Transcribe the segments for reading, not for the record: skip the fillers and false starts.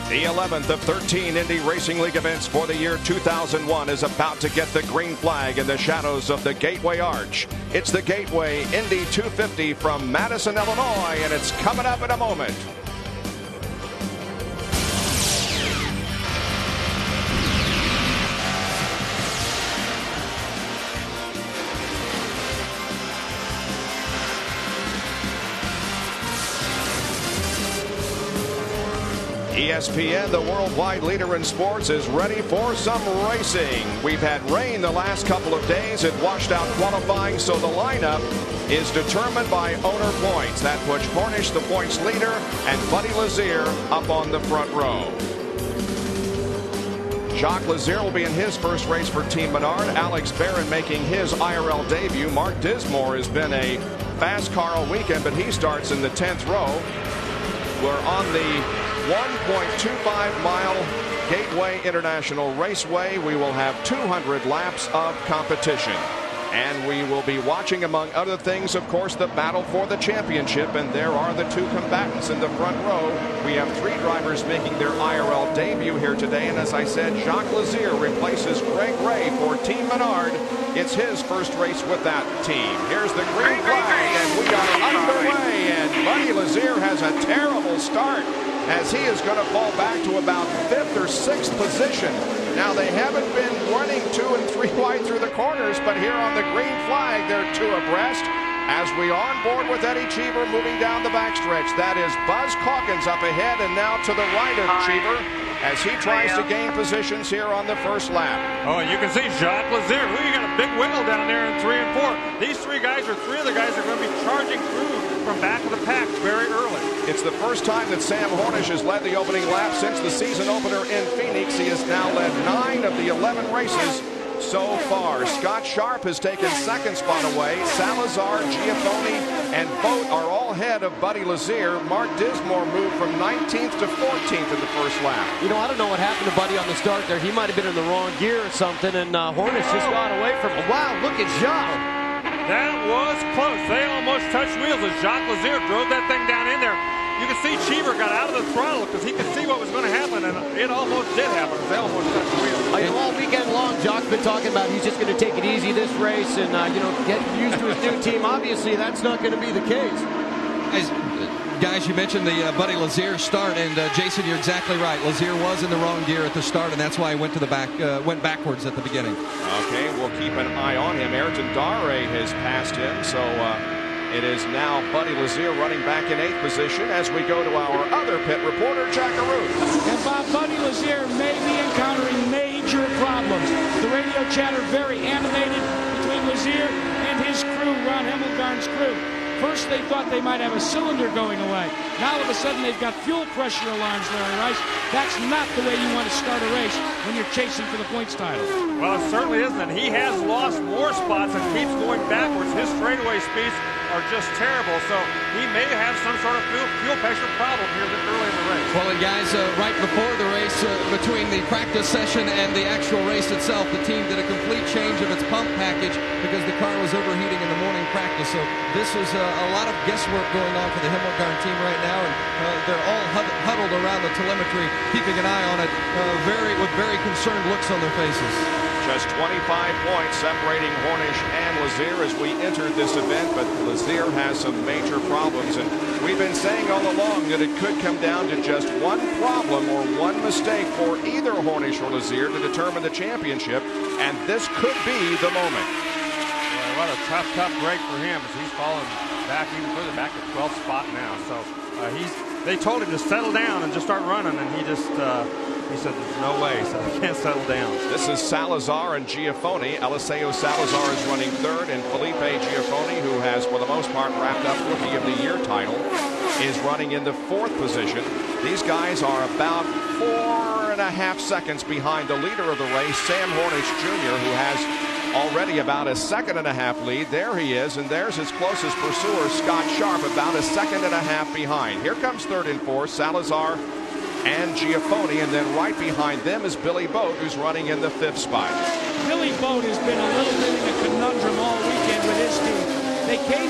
The 11th of 13 Indy Racing League events for the year 2001 is about to get the green flag in the shadows of the Gateway Arch. It's the Gateway Indy 250 from Madison, Illinois, and it's coming up in a moment. ESPN, the worldwide leader in sports, is ready for some racing. We've had rain the last couple of days. It washed out qualifying, so the lineup is determined by owner points. That puts Hornish, the points leader, and Buddy Lazier up on the front row. Jacques Lazier will be in his first race for Team Menard. Alex Barron making his IRL debut. Mark Dismore has been a fast car all weekend, but he starts in the 10th row. We're on the 1.25-mile Gateway International Raceway. We will have 200 laps of competition. And we will be watching, among other things, of course, the battle for the championship. And there are the two combatants in the front row. We have three drivers making their IRL debut here today. And as I said, Jacques Lazier replaces Greg Ray for Team Menard. It's his first race with that team. Here's the green flag, and we are underway. And Buddy Lazier has a terrible start, as he is going to fall back to about 5th or 6th position. Now, they haven't been running 2 and 3 wide through the corners, but here on the green flag, they're 2 abreast. As we on board with Eddie Cheever moving down the backstretch. That is Buzz Calkins up ahead and now to the right of Cheever as he tries to gain positions here on the first lap. Oh, you can see Jacques Lazier. You got a big wiggle down there in 3 and 4. These three guys are three of the guys that are going to be charging through from back of the pack very early. It's the first time that Sam Hornish has led the opening lap since the season opener in Phoenix. He has now led 9 of the 11 races so far. Scott Sharp has taken second spot away. Salazar, Giafoni, and Boat are all ahead of Buddy Lazier. Mark Dismore moved from 19th to 14th in the first lap. You know, I don't know what happened to Buddy on the start there. He might have been in the wrong gear or something, and Hornish just got away from him. Wow, look at Jacques. That was close. They almost touched wheels as Jacques Lazier drove that thing down in there. You can see Cheever got out of the throttle because he could see what was going to happen, and it almost did happen. They almost touched the wheels. All weekend long, Jacques been talking about he's just going to take it easy this race and get used to his new team. Obviously, that's not going to be the case. Guys, you mentioned the Buddy Lazier start, and Jason, you're exactly right. Lazier was in the wrong gear at the start, and that's why he went to the back, went backwards at the beginning. Okay, we'll keep an eye on him. Ayrton Dare has passed him, so it is now Buddy Lazier running back in 8th position as we go to our other pit reporter, Jack Arute. And Bob, Buddy Lazier may be encountering major problems. The radio chatter very animated between Lazier and his crew, Ron Hemmelgarn's crew. First, they thought they might have a cylinder going away. Now, all of a sudden, they've got fuel pressure alarms, Larry Rice. That's not the way you want to start a race when you're chasing for the points title. Well, it certainly isn't. He has lost more spots and keeps going backwards. His straightaway speeds are just terrible, so he may have some sort of fuel pressure problem here early in the race. Well, and guys, right before the race, between the practice session and the actual race itself, the team did a complete change of its pump package because the car was overheating in the morning practice. So this was a lot of guesswork going on for the Hemmelgarn team right now, and they're all huddled around the telemetry, keeping an eye on it, with very concerned looks on their faces. Just 25 points separating Hornish and Lazier as we entered this event, but Lazier has some major problems, and we've been saying all along that it could come down to just one problem or one mistake for either Hornish or Lazier to determine the championship, and this could be the moment. Boy, what a tough break for him as he's fallen back even further back to 12th spot now. So they told him to settle down and just start running, and he just he said there's no way, so he can't settle down. This is Salazar and Giafoni. Eliseo Salazar is running 3rd, and Felipe Giafoni, who has for the most part wrapped up Rookie of the Year title, is running in the 4th position. These guys are about 4.5 seconds behind the leader of the race, Sam Hornish Jr., who has already about a 1.5 lead. There he is, and there's his closest pursuer, Scott Sharp, about a 1.5 behind. Here comes 3rd and 4th, Salazar and Giafoni, and then right behind them is Billy Boat, who's running in the 5th spot. Billy Boat has been a little bit in a conundrum all weekend with his team. They came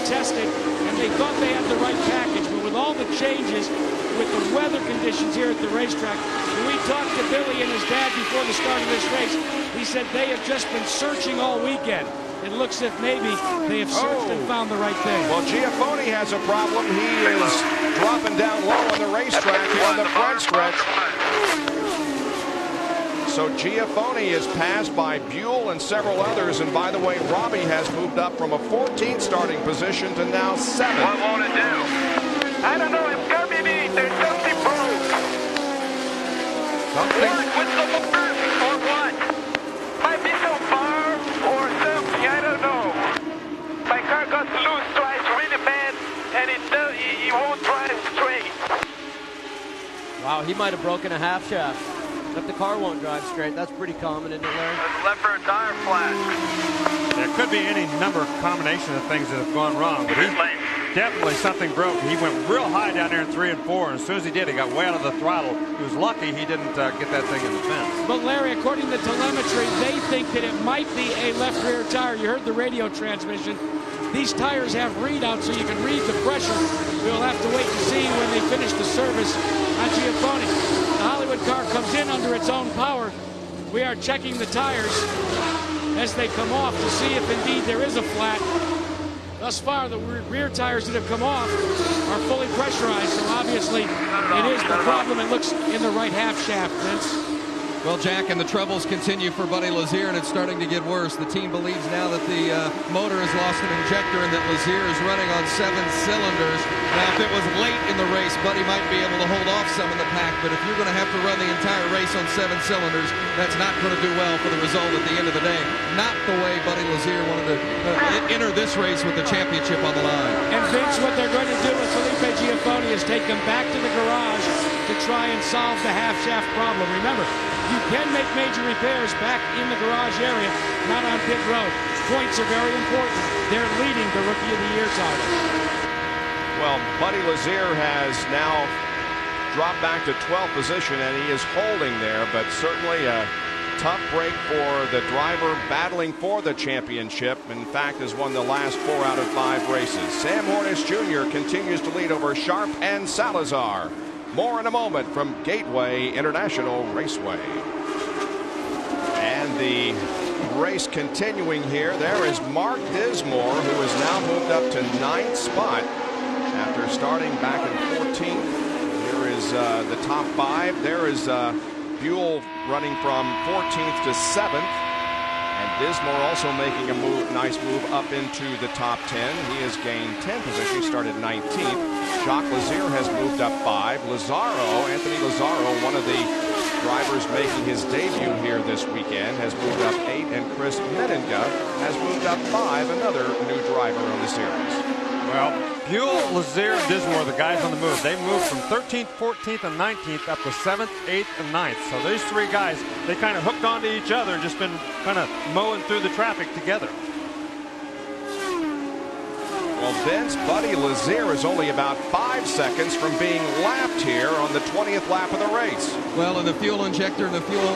tested, and they thought they had the right package. But with all the changes, with the weather conditions here at the racetrack, when we talked to Billy and his dad before the start of this race, he said they have just been searching all weekend. It looks as if maybe they have searched and found the right thing. Well, Giafone has a problem. He is dropping down low on the racetrack here on the front stretch. So Giafone is passed by Buell and several others. And by the way, Robbie has moved up from a 14th starting position to now 7th. What won't it do? I don't know. It's got me. There's something broke. Something? What's the word? Or what? Might be so far or something. I don't know. My car got loose twice really bad, and it won't drive straight. Wow, he might have broken a half shaft. If the car won't drive straight, that's pretty common, isn't it, Larry? There's left rear tire flat. There could be any number of combination of things that have gone wrong, but definitely something broke. He went real high down there in 3 and 4, and as soon as he did, he got way out of the throttle. He was lucky he didn't get that thing in the fence. But Larry, according to telemetry, they think that it might be a left rear tire. You heard the radio transmission. These tires have readouts, so you can read the pressure. We'll have to wait and see when they finish the service on Giafone. The Hollywood car comes in under its own power. We are checking the tires as they come off to see if indeed there is a flat. Thus far, the rear tires that have come off are fully pressurized, so obviously it is the problem. It looks in the right half shaft, Vince. Well, Jack, and the troubles continue for Buddy Lazier, and it's starting to get worse. The team believes now that the motor has lost an injector and that Lazier is running on 7 cylinders. Now, if it was late in the race, Buddy might be able to hold off some of the pack, but if you're going to have to run the entire race on 7 cylinders, that's not going to do well for the result at the end of the day. Not the way Buddy Lazier wanted to enter this race with the championship on the line. And Vince, what they're going to do with Felipe Giafone is take him back to the garage to try and solve the half shaft problem. Remember, you can make major repairs back in the garage area, not on pit road. Points are very important. They're leading the Rookie of the Year title. Well, Buddy Lazier has now dropped back to 12th position, and he is holding there, but certainly a tough break for the driver battling for the championship. In fact, has won the last 4 out of 5 races. Sam Hornish Jr. continues to lead over Sharp and Salazar. More in a moment from Gateway International Raceway. And the race continuing here. There is Mark Dismore, who has now moved up to 9th spot after starting back in 14th. Here is the top 5. There is Buell running from 14th to 7th. And Dismore also making a nice move up into the top 10. He has gained 10 positions. He started 19th. Jacques Lazier has moved up 5. Anthony Lazzaro, one of the drivers making his debut here this weekend, has moved up 8. And Chris Meninga has moved up 5, another new driver on the series. Well, Buell, Lazier, and Dismore, the guys on the move. They moved from 13th, 14th, and 19th up to 7th, 8th, and 9th. So these 3 guys, they kind of hooked onto each other and just been kind of mowing through the traffic together. Well, Vince, Buddy Lazier is only about 5 seconds from being lapped here on the 20th lap of the race. Well, and the fuel injector and the fuel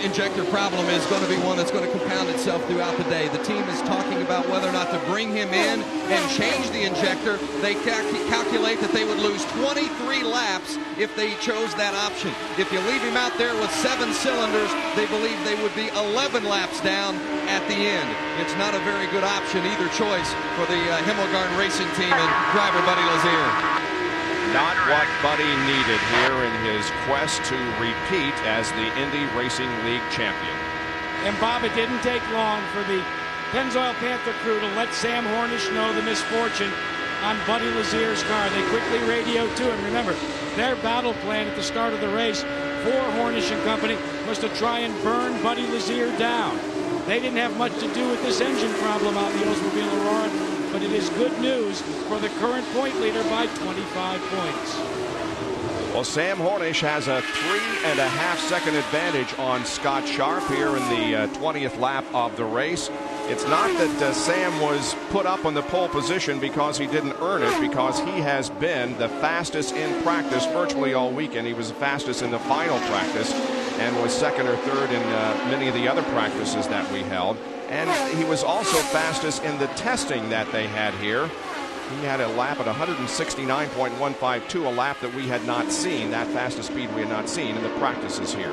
injector problem is going to be one that's going to compound itself throughout the day. The team is talking about whether or not to bring him in and change the injector. They calculate that they would lose 23 laps if they chose that option. If you leave him out there with 7 cylinders, they believe they would be 11 laps down at the end. It's not a very good option, either choice, for the Himmelgarn Racing Team and driver Buddy Lazier. Not what Buddy needed here in his quest to repeat as the Indy Racing League champion. And Bob, it didn't take long for the Pennzoil Panther crew to let Sam Hornish know the misfortune on Buddy Lazier's car. They quickly radioed to him. Remember, their battle plan at the start of the race for Hornish and company was to try and burn Buddy Lazier down. They didn't have much to do with this engine problem out in the Oldsmobile Aurora, but it is good news for the current point leader by 25 points. Well, Sam Hornish has a 3.5 second advantage on Scott Sharp here in the 20th lap of the race. It's not that Sam was put up on the pole position because he didn't earn it, because he has been the fastest in practice virtually all weekend. He was the fastest in the final practice and was second or third in many of the other practices that we held. And he was also fastest in the testing that they had here. He had a lap at 169.152, a lap that we had not seen, that fastest speed we had not seen in the practices here.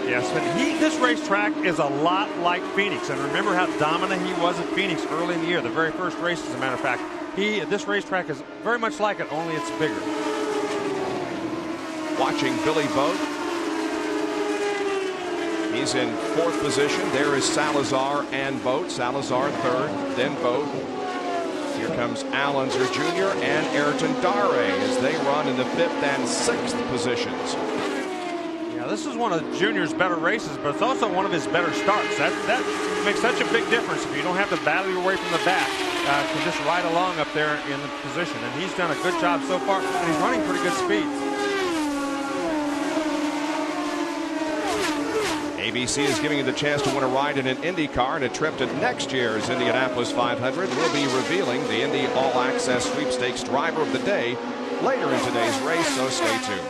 Yes, and this racetrack is a lot like Phoenix. And remember how dominant he was at Phoenix early in the year, the very first race, as a matter of fact. This racetrack is very much like it, only it's bigger. Watching Billy Boat. He's in 4th position. There is Salazar and Boat. Salazar 3rd, then Boat. Here comes Alonso Jr. and Ayrton Dare as they run in the 5th and 6th positions. Yeah, this is one of Junior's better races, but it's also one of his better starts. That makes such a big difference if you don't have to battle your way from the back. Can just ride along up there in the position, and he's done a good job so far, and he's running pretty good speed. ABC is giving you the chance to win a ride in an IndyCar and a trip to next year's Indianapolis 500. We'll be revealing the Indy All Access Sweepstakes Driver of the Day later in today's race, so stay tuned.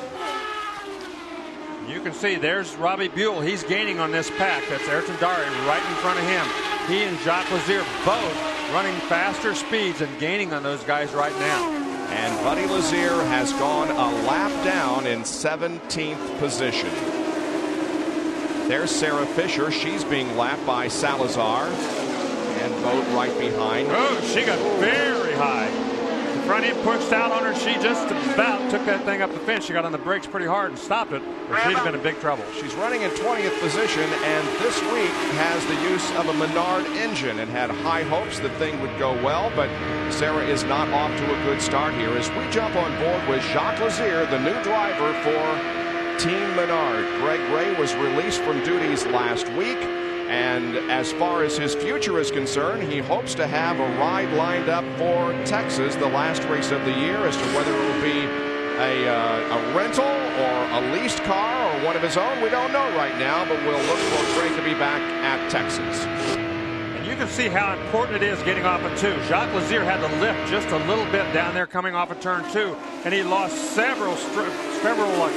You can see there's Robbie Buell. He's gaining on this pack. That's Ayrton Dare right in front of him. He and Jacques Lazier both running faster speeds and gaining on those guys right now. And Buddy Lazier has gone a lap down in 17th position. There's Sarah Fisher. She's being lapped by Salazar. And Boat right behind. Oh, she got very high. The front end pushed out on her. She just about took that thing up the fence. She got on the brakes pretty hard and stopped it, or she'd have been in big trouble. She's running in 20th position, and this week has the use of a Menard engine and had high hopes the thing would go well, but Sarah is not off to a good start here as we jump on board with Jacques Lazier, the new driver for Team Menard. Greg Ray was released from duties last week, and as far as his future is concerned, he hopes to have a ride lined up for Texas, the last race of the year. As to whether it will be a rental or a leased car or one of his own, we don't know right now, but we'll look for Greg to be back at Texas. You can see how important it is getting off of 2. Jacques Lazier had to lift just a little bit down there coming off of turn 2, and he lost several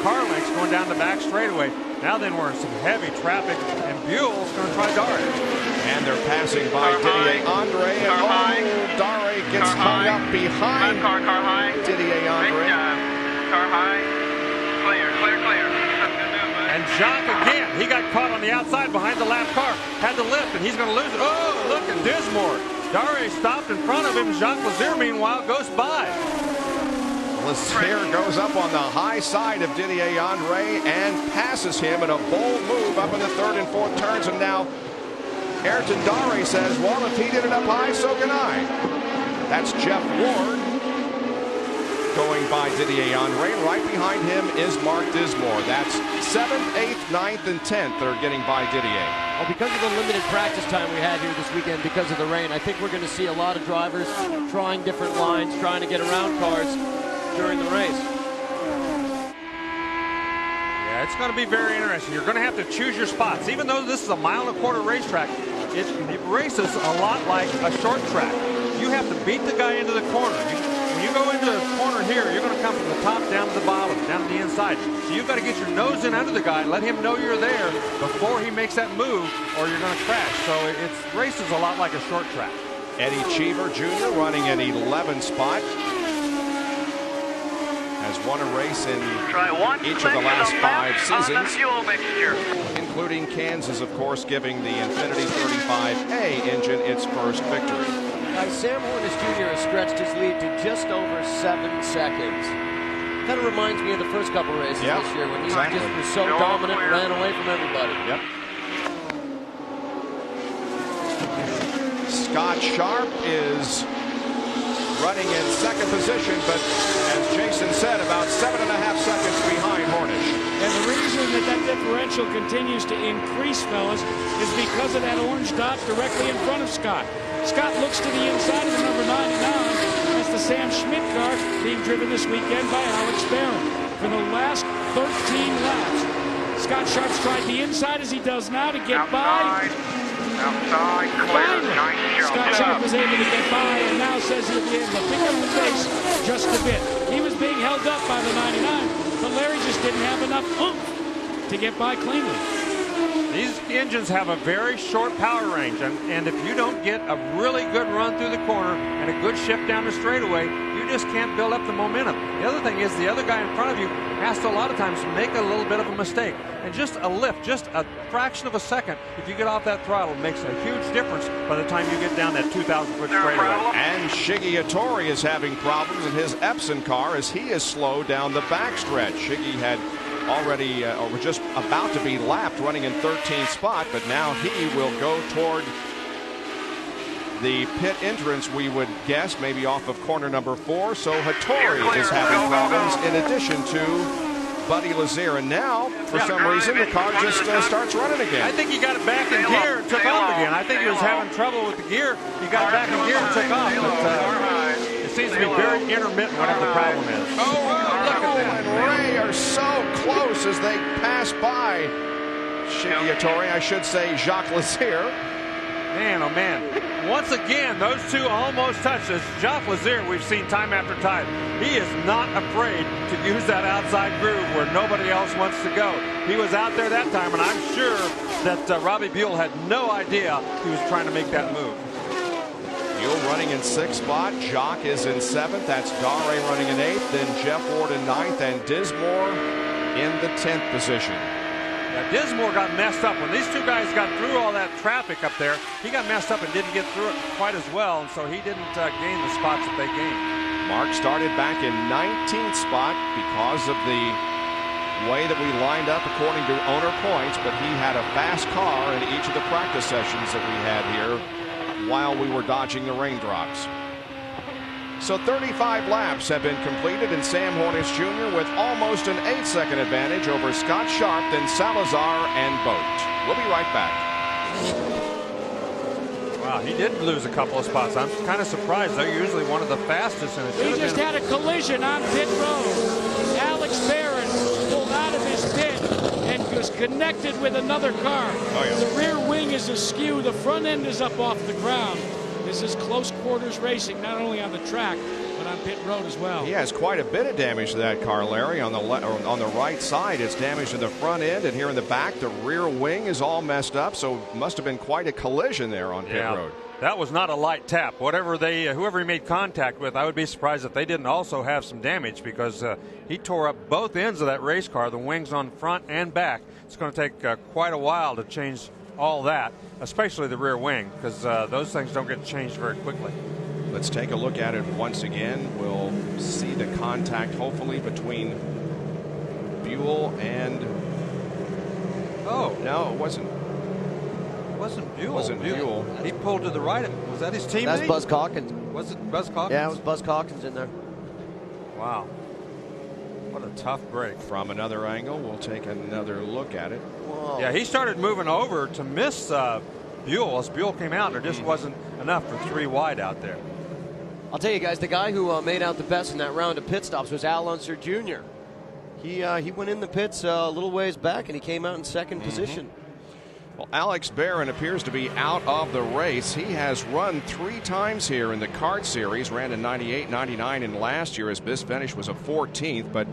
car lengths going down the back straightaway. Now then we're in some heavy traffic, and Buell's going to try Dare. And they're passing by Didier Andre, and Dare gets hung up behind Didier Andre. Car high, clear. And Jacques again, he got caught on the outside behind the lap car, had to lift, and he's going to lose it. Oh, look at Dismore. Dare stopped in front of him. Jacques Lazier, meanwhile, goes by. Lazier goes up on the high side of Didier Andre and passes him in a bold move up in the 3rd and 4th turns, and now Ayrton Dare says, well, if he did it up high, so can I. That's Jeff Ward going by Didier Andre. Right behind him is Mark Dismore. That's 7th, 8th, 9th, and 10th that are getting by Didier. Well, because of the limited practice time we had here this weekend because of the rain, I think we're going to see a lot of drivers trying different lines, trying to get around cars during the race. Yeah, it's going to be very interesting. You're going to have to choose your spots. Even though this is a 1.25 mile racetrack, it races a lot like a short track. You have to beat the guy into the corner. When you go into the corner here, you're going to come from the top down to the bottom, down to the inside. So you've got to get your nose in under the guy, let him know you're there before he makes that move, or you're going to crash. So it races a lot like a short track. Eddie Cheever Jr. running an 11th spot. Has won a race in each of the last 5 seasons, including Kansas, of course, giving the Infiniti 35A engine its first victory. Sam Hornish Jr. has stretched his lead to just over 7 seconds. Kind of reminds me of the first couple races this year when he just was so dominant and ran away from everybody. Yep. Scott Sharp is running in 2nd position, but as Jason said, about 7.5 seconds behind Hornish. And the reason that differential continues to increase, fellas, is because of that orange dot directly in front of Scott. Scott looks to the inside of the number 99. That's the Sam Schmidt car being driven this weekend by Alex Barron. For the last 13 laps, Scott Sharp's tried the inside as he does now to get by. Outside, clear, nice job. Scott Sharp was able to get by and now says he'll be able to pick up the pace just a bit. He was being held up by the 99, but Larry just didn't have enough oomph to get by cleanly. These engines have a very short power range, and if you don't get a really good run through the corner and a good shift down the straightaway, you just can't build up the momentum. The other thing is the other guy in front of you has to a lot of times make a little bit of a mistake. And just a lift, just a fraction of a second, if you get off that throttle, makes a huge difference by the time you get down that 2,000-foot straightaway. And Shiggy Hattori is having problems in his Epson car as he is slowed down the backstretch. Shiggy had already, or was just about to be lapped, running in 13th spot, but now he will go toward the pit entrance, we would guess, maybe off of corner number 4. So Hattori is having problems in addition to Buddy Lazier, and now, for some reason, the car just starts running again. I think he got it back in gear and took off again. I think he was having trouble with the gear. He got it back in gear and took off. But, it seems to be very intermittent, whatever the problem is. Look at that. And Ray are so close as they pass by Shiggy Hattori, I should say Jacques Lazier. Man, oh man. Once again, those two almost touched us. Jacques Lazier, we've seen time after time. He is not afraid to use that outside groove where nobody else wants to go. He was out there that time, and I'm sure that Robbie Buell had no idea he was trying to make that move. Buell running in 6th spot. Jacques is in 7th. That's Dare running in 8th. Then Jeff Ward in 9th, and Dismore in the 10th position. Yeah, Dismore got messed up. When these two guys got through all that traffic up there, he got messed up and didn't get through it quite as well, and so he didn't gain the spots that they gained. Mark started back in 19th spot because of the way that we lined up according to owner points, but he had a fast car in each of the practice sessions that we had here while we were dodging the raindrops. So 35 laps have been completed, and Sam Hornish Jr. with almost an 8-second advantage over Scott Sharp, then Salazar and Boat. We'll be right back. Wow, he did lose a couple of spots. I'm kind of surprised. They're usually one of the fastest. And we just had a collision on pit road. Alex Barron pulled out of his pit and was connected with another car. Oh, yeah. The rear wing is askew. The front end is up off the ground. This is close quarters racing, not only on the track, but on pit road as well. He has quite a bit of damage to that car, Larry. On the right side, it's damage to the front end, and here in the back, the rear wing is all messed up. So it must have been quite a collision there on pit road. That was not a light tap. Whoever he made contact with, I would be surprised if they didn't also have some damage, because he tore up both ends of that race car, the wings on front and back. It's going to take quite a while to change all that, especially the rear wing, because those things don't get changed very quickly. Let's take a look at it once again. We'll see the contact, hopefully, between Buell and... Oh, no, it wasn't. It wasn't Buell. It wasn't Buell. He pulled to the right. Was that his teammate? That's Buzz Calkins. Was it Buzz Calkins? Yeah, it was Buzz Calkins in there. Wow. What a tough break. From another angle, we'll take another look at it. Whoa. Yeah, he started moving over to miss Buell. As Buell came out, there just wasn't enough for 3 wide out there. I'll tell you guys, the guy who made out the best in that round of pit stops was Al Unser Jr. He went in the pits a little ways back, and he came out in 2nd position. Well, Alex Barron appears to be out of the race. He has run 3 times here in the kart series, ran in 98, 99, and last year his best finish was a 14th, but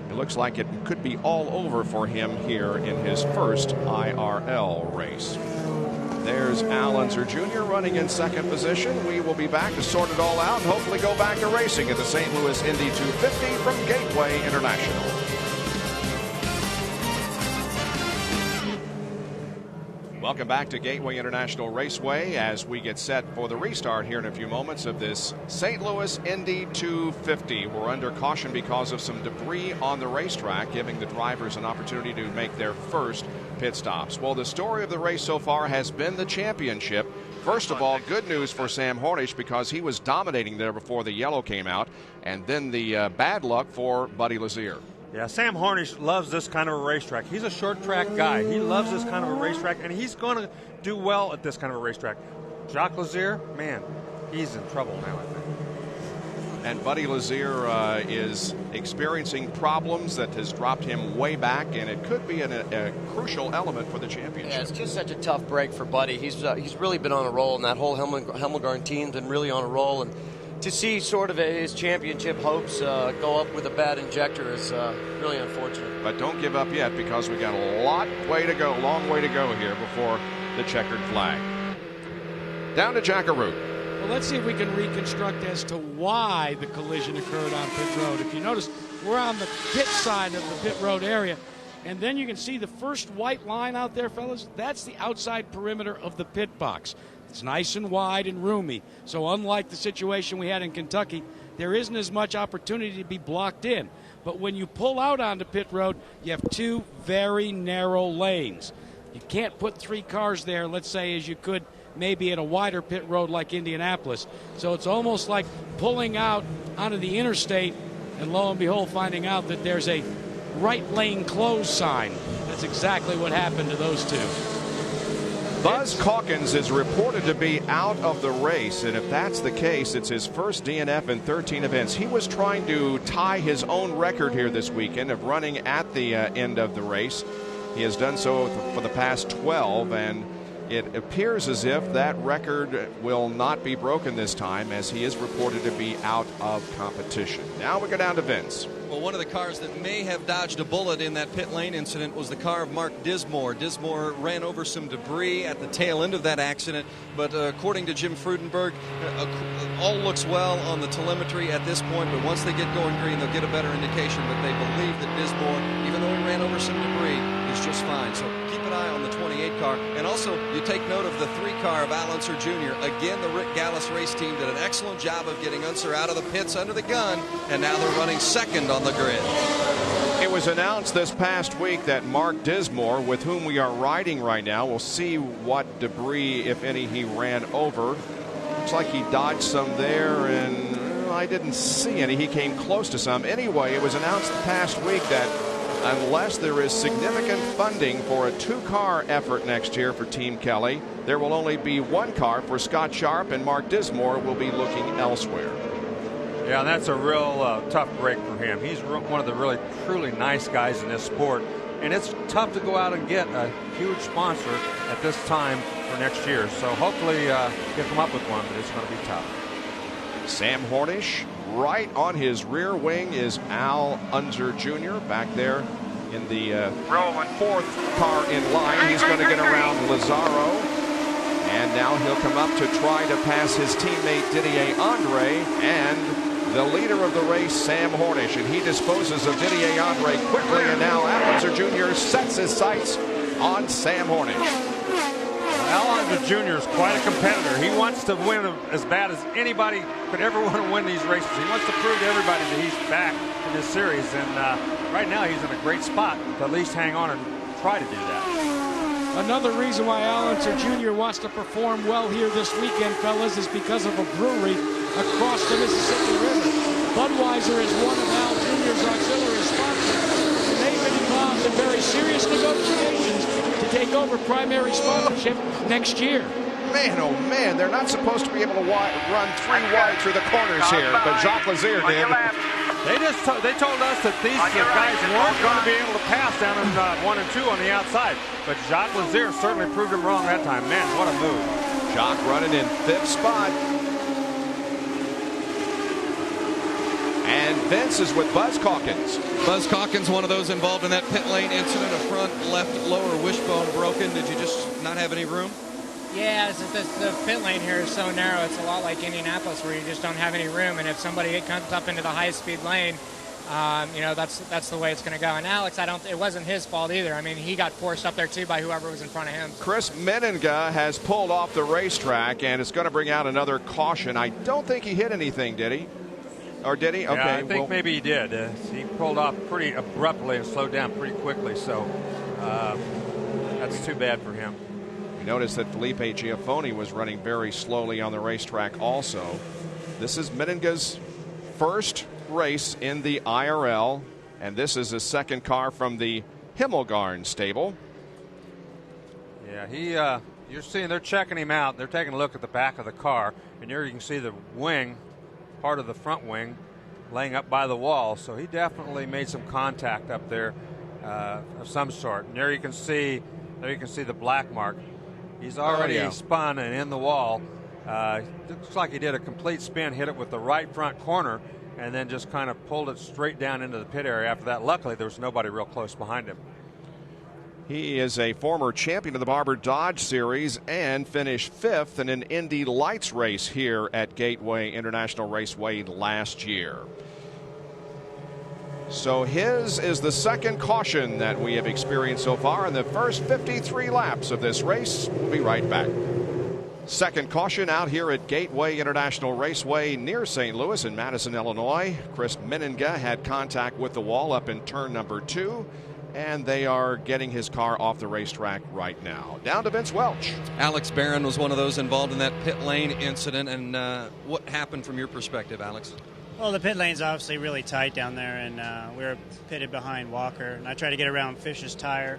it looks like it could be all over for him here in his first IRL race. There's Al Unser Jr. running in 2nd position. We will be back to sort it all out and hopefully go back to racing at the St. Louis Indy 250 from Gateway International. Welcome back to Gateway International Raceway as we get set for the restart here in a few moments of this St. Louis Indy 250. We're under caution because of some debris on the racetrack, giving the drivers an opportunity to make their first pit stops. Well, the story of the race so far has been the championship. First of all, good news for Sam Hornish because he was dominating there before the yellow came out, and then the bad luck for Buddy Lazier. Yeah, Sam Hornish loves this kind of a racetrack. He's a short track guy. He loves this kind of a racetrack, and he's going to do well at this kind of a racetrack. Jacques Lazier, man, he's in trouble now, I think. And Buddy Lazier is experiencing problems that has dropped him way back, and it could be a crucial element for the championship. Yeah, it's just such a tough break for Buddy. He's really been on a roll, and that whole Hemmelgarn team's been really on a roll, and to see sort of his championship hopes go up with a bad injector is really unfortunate. But don't give up yet, because we got a long way to go here before the checkered flag. Down to Jackaroo. Well, let's see if we can reconstruct as to why the collision occurred on pit road. If you notice, we're on the pit side of the pit road area, and then you can see the first white line out there, fellas. That's the outside perimeter of the pit box. It's nice and wide and roomy. So unlike the situation we had in Kentucky, there isn't as much opportunity to be blocked in. But when you pull out onto pit road, you have two very narrow lanes. You can't put 3 cars there, let's say, as you could maybe at a wider pit road like Indianapolis. So it's almost like pulling out onto the interstate and lo and behold finding out that there's a right lane closed sign. That's exactly what happened to those two. Buzz Calkins is reported to be out of the race, and if that's the case, it's his first DNF in 13 events. He was trying to tie his own record here this weekend of running at the end of the race. He has done so for the past 12, and it appears as if that record will not be broken this time, as he is reported to be out of competition. Now we go down to Vince. Well, one of the cars that may have dodged a bullet in that pit lane incident was the car of Mark Dismore. Dismore ran over some debris at the tail end of that accident, but according to Jim Frudenberg, all looks well on the telemetry at this point, but once they get going green, they'll get a better indication. But they believe that Dismore, even though he ran over some debris, is just fine. So keep an eye on the 28 car. And also, you take note of the 3 car of Al Unser Jr. Again, the Rick Gallis race team did an excellent job of getting Unser out of the pits under the gun, and now they're running second on the grid. It was announced this past week that Mark Dismore, with whom we are riding right now, will see what debris, if any, he ran over. Looks like he dodged some there, and I didn't see any. He came close to some. Anyway, it was announced the past week that unless there is significant funding for a 2-car effort next year for Team Kelly, there will only be 1 car for Scott Sharp, and Mark Dismore will be looking elsewhere. Yeah, and that's a real tough break for him. He's one of the really, truly nice guys in this sport, and it's tough to go out and get a huge sponsor at this time for next year. So hopefully he'll come up with one, but it's going to be tough. Sam Hornish, right on his rear wing is Al Unser Jr. back there in the 4th car in line. He's going to get around Lazaro, and now he'll come up to try to pass his teammate Didier Andre and the leader of the race, Sam Hornish, and he disposes of Didier Andre quickly, and now Al Unser Jr. sets his sights on Sam Hornish. Al Unser Jr. is quite a competitor. He wants to win as bad as anybody could ever want to win these races. He wants to prove to everybody that he's back in this series, and right now he's in a great spot to at least hang on and try to do that. Another reason why Al Unser Jr. wants to perform well here this weekend, fellas, is because of a brewery across the Mississippi River. Budweiser is one of Al Jr.'s auxiliary sponsors, and they've been involved in very serious negotiations to take over primary sponsorship next year. Man, oh man, they're not supposed to be able to run 3 wide through the corners here, but Jacques Lazier did. They told us that these guys weren't going to be able to pass down in 1 and 2 on the outside, but Jacques Lazier certainly proved them wrong that time. Man, what a move. Jacques running in 5th spot. And Vince is with Buzz Calkins. Buzz Calkins, one of those involved in that pit lane incident, a front left lower wishbone broken. Did you just not have any room? Yeah, the pit lane here is so narrow. It's a lot like Indianapolis, where you just don't have any room. And if somebody comes up into the high-speed lane, that's the way it's going to go. And Alex, it wasn't his fault either. I mean, he got forced up there too by whoever was in front of him. Chris Meninga has pulled off the racetrack, and it's going to bring out another caution. I don't think he hit anything, did he? Or did he? Okay. Yeah, I think maybe he did. He pulled off pretty abruptly and slowed down pretty quickly, so that's too bad for him. You notice that Felipe Giafoni was running very slowly on the racetrack also. This is Meninga's first race in the IRL, and this is his 2nd car from the Himmelgarn stable. Yeah, you're seeing they're checking him out. They're taking a look at the back of the car, and here you can see the wing, part of the front wing, laying up by the wall. So he definitely made some contact up there of some sort. And there you can see the black mark. He's already spun and in the wall. Looks like he did a complete spin, hit it with the right front corner, and then just kind of pulled it straight down into the pit area after that. Luckily, there was nobody real close behind him. He is a former champion of the Barber Dodge Series and finished 5th in an Indy Lights race here at Gateway International Raceway last year. So his is the second caution that we have experienced so far in the first 53 laps of this race. We'll be right back. Second caution out here at Gateway International Raceway near St. Louis in Madison, Illinois. Chris Meninga had contact with the wall up in turn number 2, and they are getting his car off the racetrack right now. Down to Vince Welch. Alex Barron was one of those involved in that pit lane incident, and what happened from your perspective, Alex? Well, the pit lane's obviously really tight down there, and we were pitted behind Walker, and I tried to get around Fish's tire.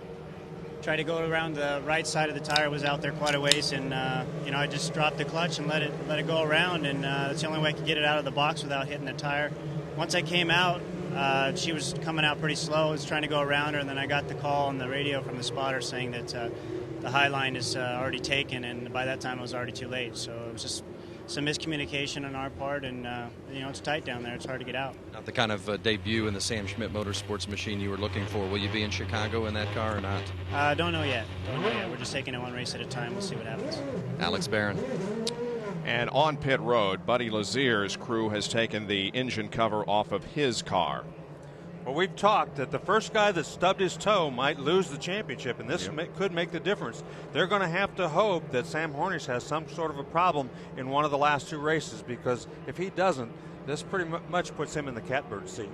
Tried to go around the right side of the tire, was out there quite a ways, and I just dropped the clutch and let it go around, and that's the only way I could get it out of the box without hitting the tire. Once I came out, she was coming out pretty slow. I was trying to go around her, and then I got the call on the radio from the spotter saying that the high line is already taken, and by that time it was already too late. So it was just some miscommunication on our part, and it's tight down there. It's hard to get out. Not the kind of debut in the Sam Schmidt Motorsports machine you were looking for. Will you be in Chicago in that car or not? Don't know yet. We're just taking it one race at a time. We'll see what happens. Alex Barron. And on pit road, Buddy Lazier's crew has taken the engine cover off of his car. Well, we've talked that the first guy that stubbed his toe might lose the championship, and this could make the difference. They're going to have to hope that Sam Hornish has some sort of a problem in one of the last 2 races, because if he doesn't, this pretty much puts him in the catbird seat.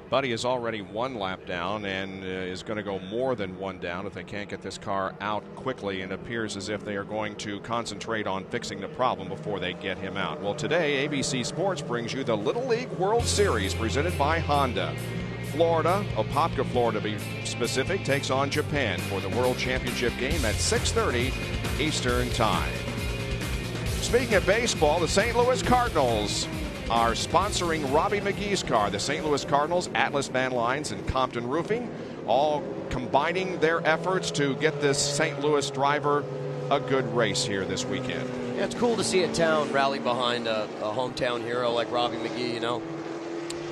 Buddy is already 1 lap down and is going to go more than 1 down if they can't get this car out quickly, and appears as if they are going to concentrate on fixing the problem before they get him out. Well, today, ABC Sports brings you the Little League World Series presented by Honda. Florida, Apopka, Florida to be specific, takes on Japan for the World Championship game at 6:30 Eastern Time. Speaking of baseball, the St. Louis Cardinals are sponsoring Robbie McGee's car. The St. Louis Cardinals, Atlas Van Lines, and Compton Roofing, all combining their efforts to get this St. Louis driver a good race here this weekend. Yeah, it's cool to see a town rally behind a hometown hero like Robbie McGee,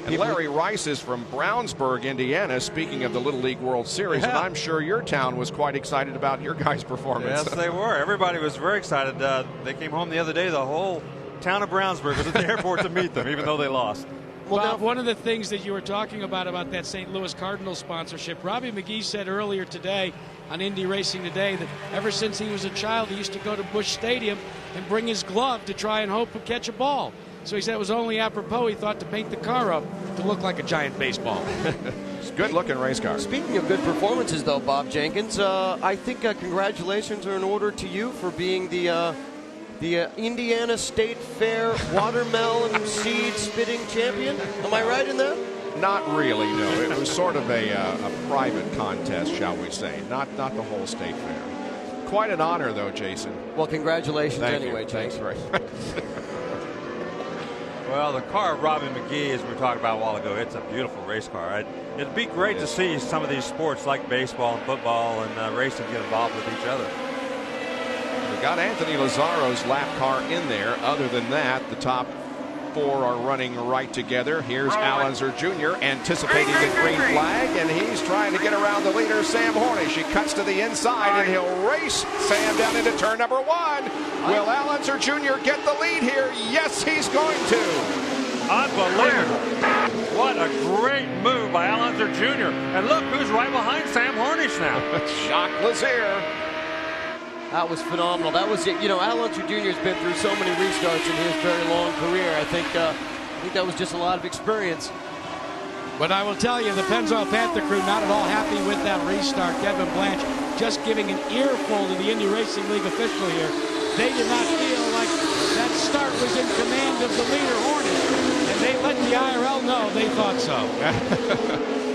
And Larry Rice is from Brownsburg, Indiana, speaking of the Little League World Series, and I'm sure your town was quite excited about your guys' performance. Yes, they were. Everybody was very excited. They came home the other day, the whole town of Brownsburg was at the airport to meet them, even though they lost. Well, Bob, one of the things that you were talking about that St. Louis Cardinals sponsorship, Robbie McGee said earlier today on Indy Racing Today that ever since he was a child, he used to go to Busch Stadium and bring his glove to try and hope to catch a ball. So he said it was only apropos, he thought, to paint the car up to look like a giant baseball. It's a good-looking race car. Speaking of good performances, though, Bob Jenkins, I think congratulations are in order to you for being the Indiana State Fair watermelon seed spitting champion. Am I right in that? Not really, no. It was sort of a private contest, shall we say, not the whole state fair. Quite an honor, though, Jason. Well, congratulations anyway, Thanks Jason. very much. Well, the car of Robbie McGee, as we talked about a while ago, it's a beautiful race car. It'd be great to see some of these sports like baseball and football and racing get involved with each other. We got Anthony Lazzaro's lap car in there. Other than that, the top 4 are running right together. Here's Al Unser Jr. anticipating the green flag, and he's trying to get around the leader, Sam Hornish. He cuts to the inside, and he'll race Sam down into turn number 1. Will Al Unser Jr. get the lead here? Yes, he's going to. Unbelievable. What a great move by Al Unser Jr. And look who's right behind Sam Hornish now. Jacques Lazier. That was phenomenal. That was it. Al Unser Jr. has been through so many restarts in his very long career. I think that was just a lot of experience. But I will tell you, the Pennzoil Panther crew not at all happy with that restart. Kevin Blanche just giving an earful to the Indy Racing League official here. They did not feel like that start was in command of the leader, Hornish, and they let the IRL know they thought so.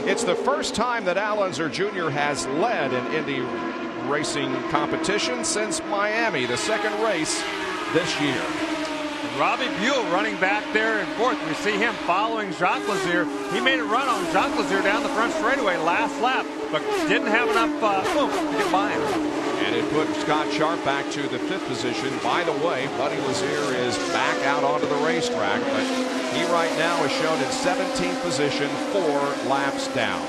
It's the first time that Al Unser Jr. has led an Indy racing competition since Miami, the second race this year. Robbie Buell running back there and forth. We see him following Jacques Lazier. He made a run on Jacques Lazier down the front straightaway last lap, but didn't have enough oomph to get by him. And And it put Scott Sharp back to the 5th position. By the way, Buddy Lazier is back out onto the racetrack, but he right now is shown in 17th position, 4 laps down.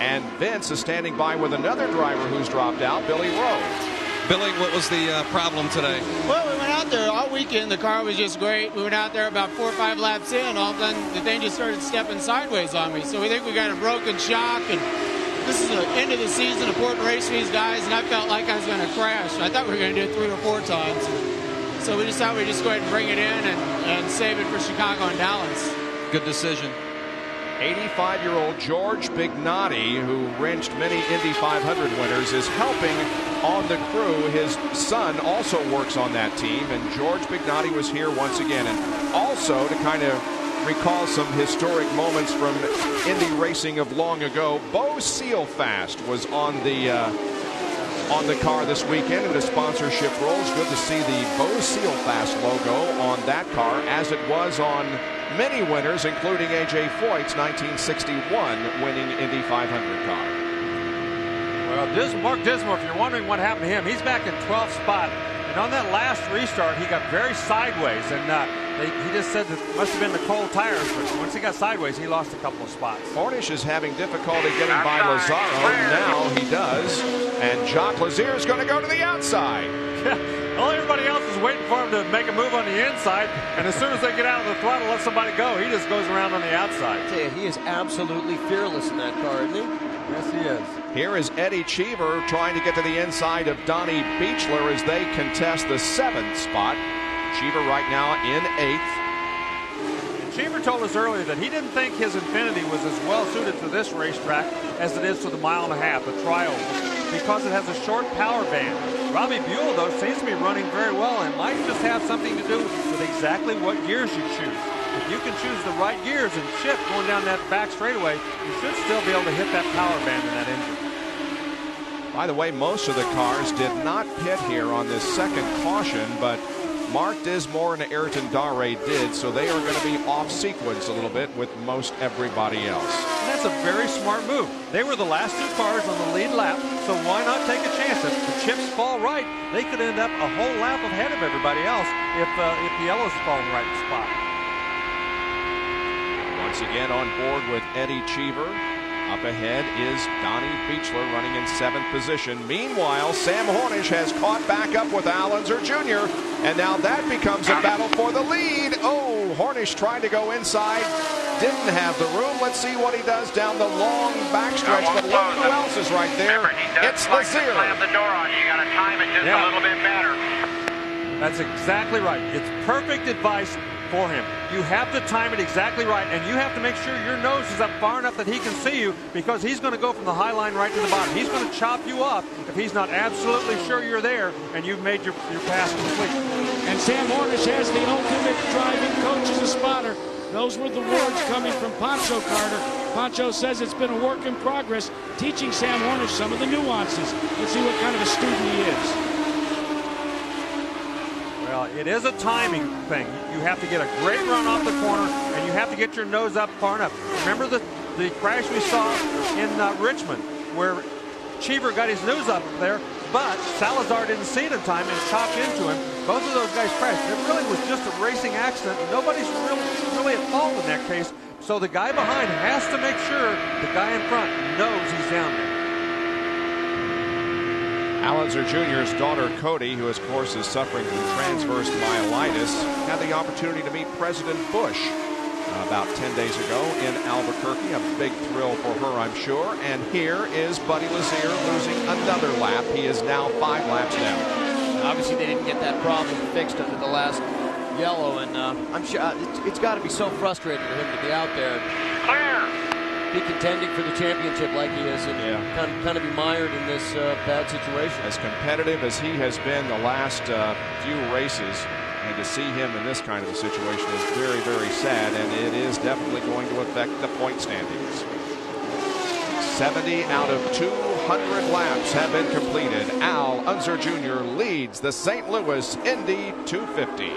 And Vince is standing by with another driver who's dropped out, Billy Rowe. Billy, what was the problem today? Well, we went out there all weekend. The car was just great. We went out there about 4 or 5 laps in. All of a sudden, the thing just started stepping sideways on me. So we think we got a broken shock. And this is the end of the season, important race for these guys. And I felt like I was going to crash. I thought we were going to do it 3 or 4 times. So we just thought we'd just go ahead and bring it in and save it for Chicago and Dallas. Good decision. 85-year-old George Bignotti, who wrenched many Indy 500 winners, is helping on the crew. His son also works on that team, and George Bignotti was here once again. And also to kind of recall some historic moments from Indy racing of long ago, Bo Sealfast was on the car this weekend in the sponsorship roles. Good to see the Bo Sealfast logo on that car, as it was on many winners, including A.J. Foyt's 1961 winning Indy 500 car. Well, Mark Dismore, if you're wondering what happened to him, he's back in 12th spot. And on that last restart, he got very sideways. And he just said that it must have been the cold tires. But once he got sideways, he lost a couple of spots. Hornish is having difficulty getting by Lazzaro. Now he does. And Jacques Lazier is going to go to the outside. Well, everybody else is waiting for him to make a move on the inside, and as soon as they get out of the throttle, let somebody go. He just goes around on the outside. I tell you, he is absolutely fearless in that car, isn't he? Yes, he is. Here is Eddie Cheever trying to get to the inside of Donnie Beechler as they contest the 7th spot. Cheever right now in 8th. Cheever told us earlier that he didn't think his Infinity was as well suited to this racetrack as it is to the 1.5 mile, the trial, because it has a short power band. Robbie Buell, though, seems to be running very well and might just have something to do with exactly what gears you choose. If you can choose the right gears and shift going down that back straightaway, you should still be able to hit that power band in that engine. By the way, most of the cars did not pit here on this second caution, but Mark Dismore and Ayrton Dare did, so they are going to be off sequence a little bit with most everybody else. And that's a very smart move. They were the last 2 cars on the lead lap, so why not take a chance? If the chips fall right, they could end up a whole lap ahead of everybody else if the yellows fall in the right spot. Once again on board with Eddie Cheever. Up ahead is Donnie Beechler running in 7th position. Meanwhile, Sam Hornish has caught back up with Al Unser Jr., and now that becomes a battle for the lead. Oh, Hornish trying to go inside. Didn't have the room. Let's see what he does down the long backstretch. But look who else is right there. It's Lazier. Slam the door on you. You got to time it just a little bit better. That's exactly right. It's perfect advice for him. You have to time it exactly right, and you have to make sure your nose is up far enough that he can see you, because he's going to go from the high line right to the bottom. He's going to chop you up if he's not absolutely sure you're there and you've made your pass complete. And Sam Hornish has the ultimate driving coach as a spotter. Those were the words coming from Pancho Carter. Pancho says it's been a work in progress, teaching Sam Hornish some of the nuances. Let's see what kind of a student he is. Well, it is a timing thing. You have to get a great run off the corner, and you have to get your nose up far enough. Remember the crash we saw in Richmond, where Cheever got his nose up there, but Salazar didn't see it in time and chopped into him. Both of those guys crashed. It really was just a racing accident. Nobody's really at fault in that case. So the guy behind has to make sure the guy in front knows he's down there. Al Unser Jr.'s daughter, Cody, who of course is suffering from transverse myelitis, had the opportunity to meet President Bush about 10 days ago in Albuquerque. A big thrill for her, I'm sure. And here is Buddy Lazier losing another lap. He is now 5 laps down. Obviously, they didn't get that problem fixed under the last yellow, and I'm sure it's got to be so frustrating for him to be out there. Be contending for the championship like he is, and kind of be mired in this bad situation. As competitive as he has been the last few races, and to see him in this kind of a situation is very, very sad, and it is definitely going to affect the point standings. 70 out of 200 laps have been completed. Al Unser Jr. leads the St. Louis Indy 250.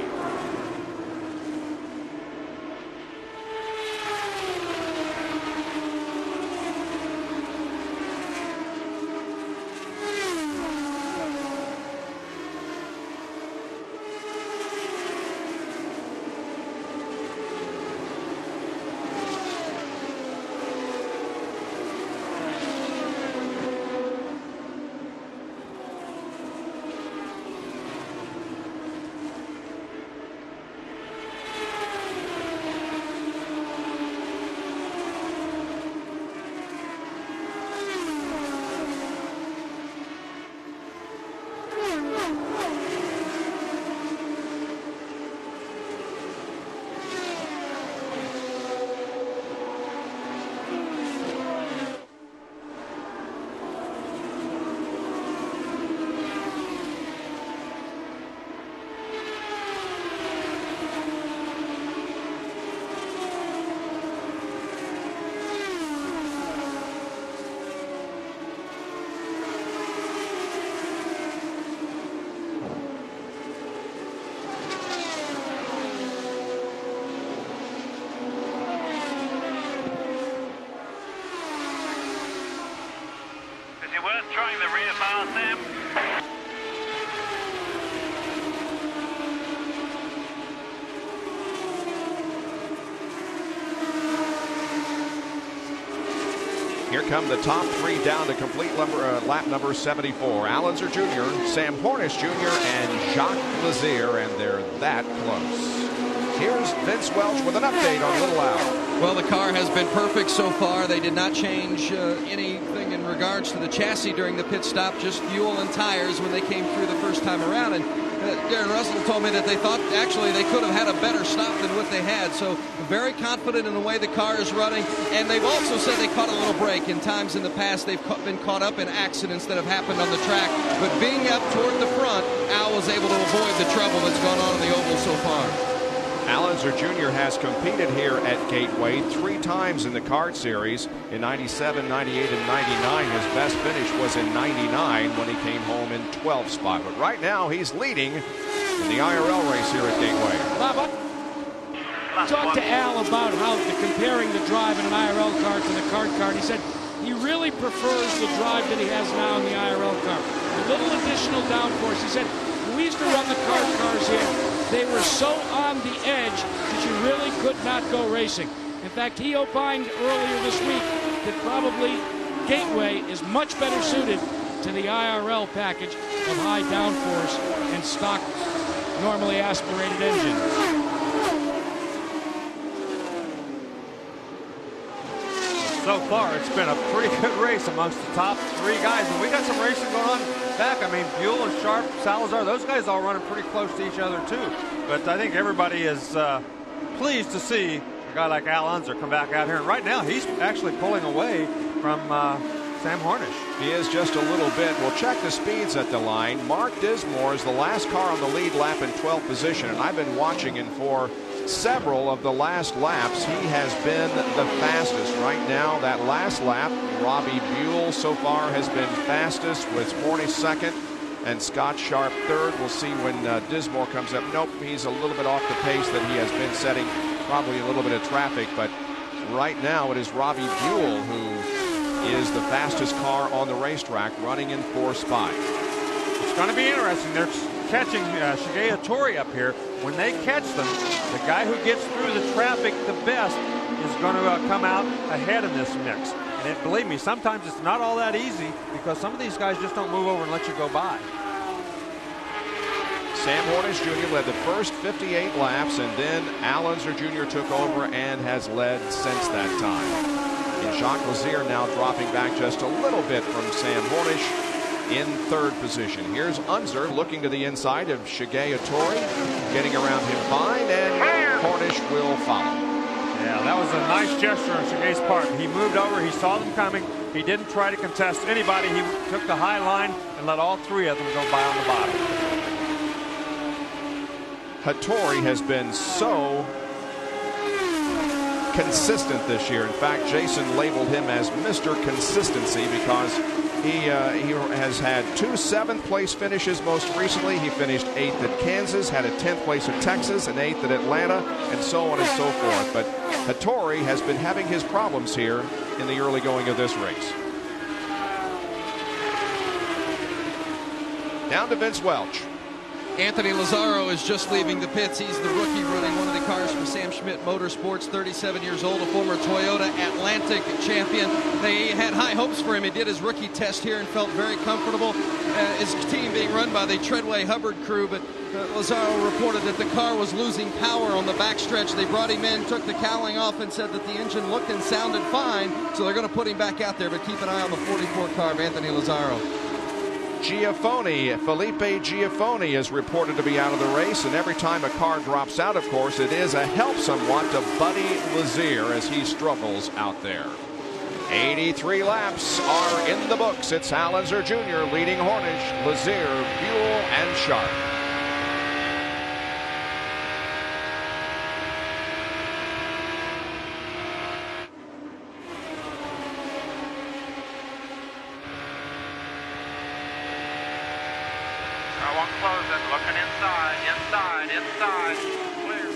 showing the rear bar, Sam. Here come the top three down to complete lap number 74. Alonso Jr., Sam Hornish Jr., and Jacques Lazier, and they're that close. Here's Vince Welch with an update on Little Al. Well, the car has been perfect so far. They did not change anything in regards to the chassis during the pit stop, just fuel and tires when they came through the first time around. And Darren Russell told me that they thought actually they could have had a better stop than what they had. So very confident in the way the car is running. And they've also said they caught a little break. In times in the past, they've been caught up in accidents that have happened on the track. But being up toward the front, Al was able to avoid the trouble that's gone on in the oval so far. Alonso Jr. has competed here at Gateway 3 times in the kart series. In 97, 98, and 99. His best finish was in 99 when he came home in 12th spot. But right now he's leading in the IRL race here at Gateway. Bob, I talked to Al about how comparing the drive in an IRL car to the kart car. And he said he really prefers the drive that he has now in the IRL car. A little additional downforce. He said when we used to run the kart cars here, they were so on the edge that you really could not go racing. In fact, he opined earlier this week that probably Gateway is much better suited to the IRL package of high downforce and stock, normally aspirated engines. So far, it's been a pretty good race amongst the top 3 guys. And we got some racing going on back. I mean, Buell and Sharp, Salazar, those guys all running pretty close to each other, too. But I think everybody is pleased to see a guy like Al Unser come back out here. And right now, he's actually pulling away from Sam Hornish. He is just a little bit. We'll check the speeds at the line. Mark Dismore is the last car on the lead lap in 12th position. And I've been watching him for several of the last laps. He has been the fastest right now. That last lap, Robbie Buell so far has been fastest, with Hornish second and Scott Sharp third. We'll see when Dismore comes up. Nope, he's a little bit off the pace that he has been setting, probably a little bit of traffic, but right now it is Robbie Buell who is the fastest car on the racetrack, running in 4th spot. It's going to be interesting. They're catching Shigeya Tori up here. When they catch them, the guy who gets through the traffic the best is going to come out ahead in this mix. And believe me, sometimes it's not all that easy because some of these guys just don't move over and let you go by. Sam Hornish Jr. led the first 58 laps, and then Al Unser Jr. took over and has led since that time. And Jacques Lazier now dropping back just a little bit from Sam Hornish in 3rd position. Here's Unser looking to the inside of Shigeya Tori, getting around him fine, and Hornish will follow. Yeah, that was a nice gesture on Shigeya's part. He moved over, he saw them coming, he didn't try to contest anybody. He took the high line and let all 3 of them go by on the bottom. Hattori has been so consistent this year. In fact, Jason labeled him as Mr. Consistency because he has had 2 7th place finishes most recently. He finished 8th at Kansas, had a 10th place at Texas, an 8th at Atlanta, and so on and so forth. But Hattori has been having his problems here in the early going of this race. Down to Vince Welch. Anthony Lazzaro is just leaving the pits. He's the rookie running one of the cars from Sam Schmidt Motorsports, 37 years old, a former Toyota Atlantic champion. They had high hopes for him. He did his rookie test here and felt very comfortable. His team being run by the Treadway Hubbard crew, but Lazzaro reported that the car was losing power on the backstretch. They brought him in, took the cowling off, and said that the engine looked and sounded fine, so they're going to put him back out there, but keep an eye on the 44 car of Anthony Lazzaro. Felipe Giafoni is reported to be out of the race, and every time a car drops out, of course, it is a help somewhat to Buddy Lazier as he struggles out there. 83 laps are in the books. It's Al Unser Jr. leading Hornish, Lazier, Buell, and Sharp. I won't close it. Looking inside, inside. Clear.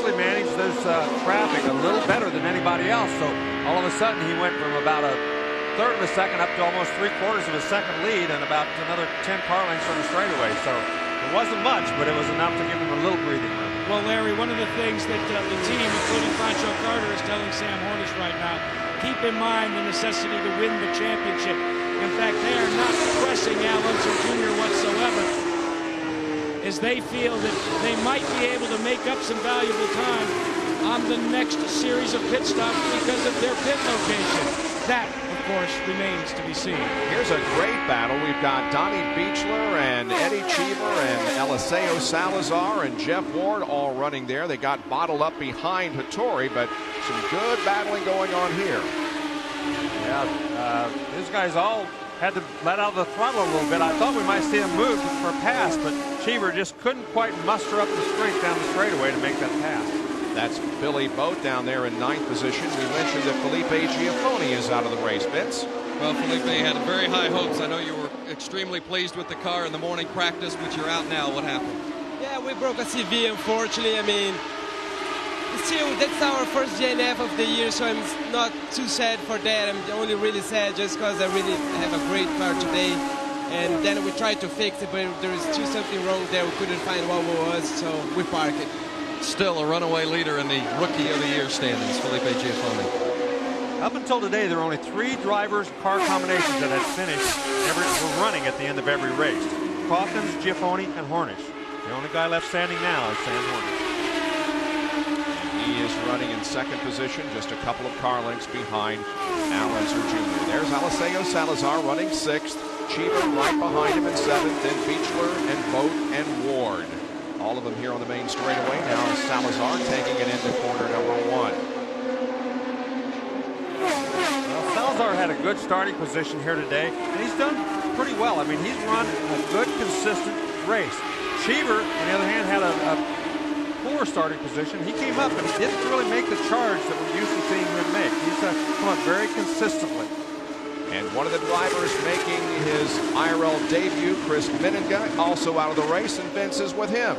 really managed this traffic a little better than anybody else. So all of a sudden he went from about a third of a second up to almost 3/4 of a second lead and about another 10 car lengths on the straightaway. So it wasn't much, but it was enough to give him a little breathing room. Well, Larry, one of the things that the team, including Pancho Carter, is telling Sam Hornish right now, keep in mind the necessity to win the championship. In fact, they are not pressing Al Unser Jr. whatsoever, as they feel that they might be able to make up some valuable time on the next series of pit stops because of their pit location. That, of course, remains to be seen. Here's a great battle. We've got Donnie Beechler and Eddie Cheever and Eliseo Salazar and Jeff Ward all running there. They got bottled up behind Hattori, but some good battling going on here. Yeah, these guys all had to let out the throttle a little bit. I thought we might see them move for a pass, but Cheever just couldn't quite muster up the strength down the straightaway to make that pass. That's Billy Boat down there in 9th position. We mentioned that Felipe Giafone is out of the race, Vince. Well, Felipe had very high hopes. I know you were extremely pleased with the car in the morning practice, but you're out now. What happened? Yeah, we broke a CV, unfortunately. I mean, still, that's our first DNF of the year, so I'm not too sad for that. I'm only really sad just because I really have a great car today. And then we tried to fix it, but there was still something wrong there. We couldn't find what it was, so we parked it. Still a runaway leader in the Rookie of the Year standings, Felipe Giafone. Up until today, there were only 3 drivers' car combinations that had finished were running at the end of every race. Calkins, Giafone, and Hornish. The only guy left standing now is Sam Hornish. He is running in 2nd position, just a couple of car lengths behind Al Unser Jr. There's Eliseo Salazar running 6th. Cheever right behind him in 7th. Then Beechler and Boat and Ward. All of them here on the main straightaway. Now Salazar taking it into corner number 1. Well, Salazar had a good starting position here today, and he's done pretty well. I mean, he's run a good, consistent race. Cheever, on the other hand, had a poor starting position. He came up and he didn't really make the charge that we're used to seeing him make. He's come up very consistently. And one of the drivers making his IRL debut, Chris Meninga, also out of the race, and Vince is with him.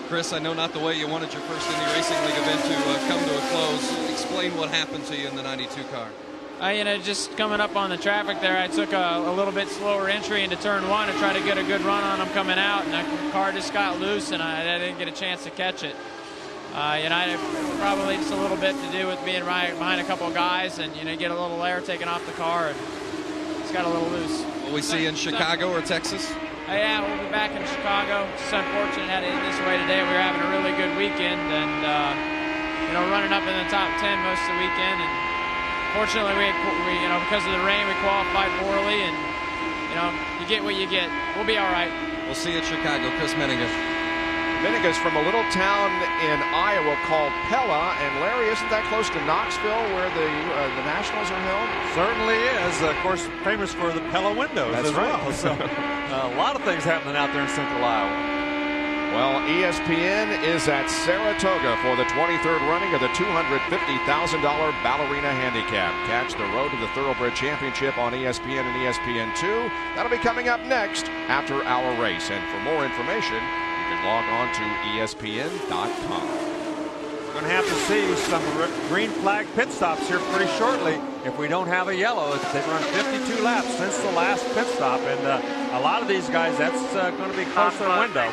Chris, I know not the way you wanted your first Indy Racing League event to come to a close. Explain what happened to you in the 92 car. Just coming up on the traffic there, I took a little bit slower entry into turn 1 to try to get a good run on them coming out, and the car just got loose, and I didn't get a chance to catch it. Probably just a little bit to do with being right behind a couple of guys, and get a little air taken off the car, and it's got a little loose. Will we see you in Chicago or Texas? Yeah, we'll be back in Chicago. It's unfortunate had it this way today. We were having a really good weekend, and running up in the top 10 most of the weekend, and fortunately, we because of the rain, we qualified poorly, and you get what you get. We'll be all right. We'll see you at Chicago. Chris Meninga. Meninga's from a little town in Iowa called Pella, and Larry, isn't that close to Knoxville, where the Nationals are held? Certainly is. Of course, famous for the Pella windows. That's as right. Well. So a lot of things happening out there in Central Iowa. Well, ESPN is at Saratoga for the 23rd running of the $250,000 Ballerina Handicap. Catch the Road to the Thoroughbred Championship on ESPN and ESPN2. That'll be coming up next after our race. And for more information, you can log on to ESPN.com. We're going to have to see some green flag pit stops here pretty shortly if we don't have a yellow. They've run 52 laps since the last pit stop, and a lot of these guys, that's going to be close to the window.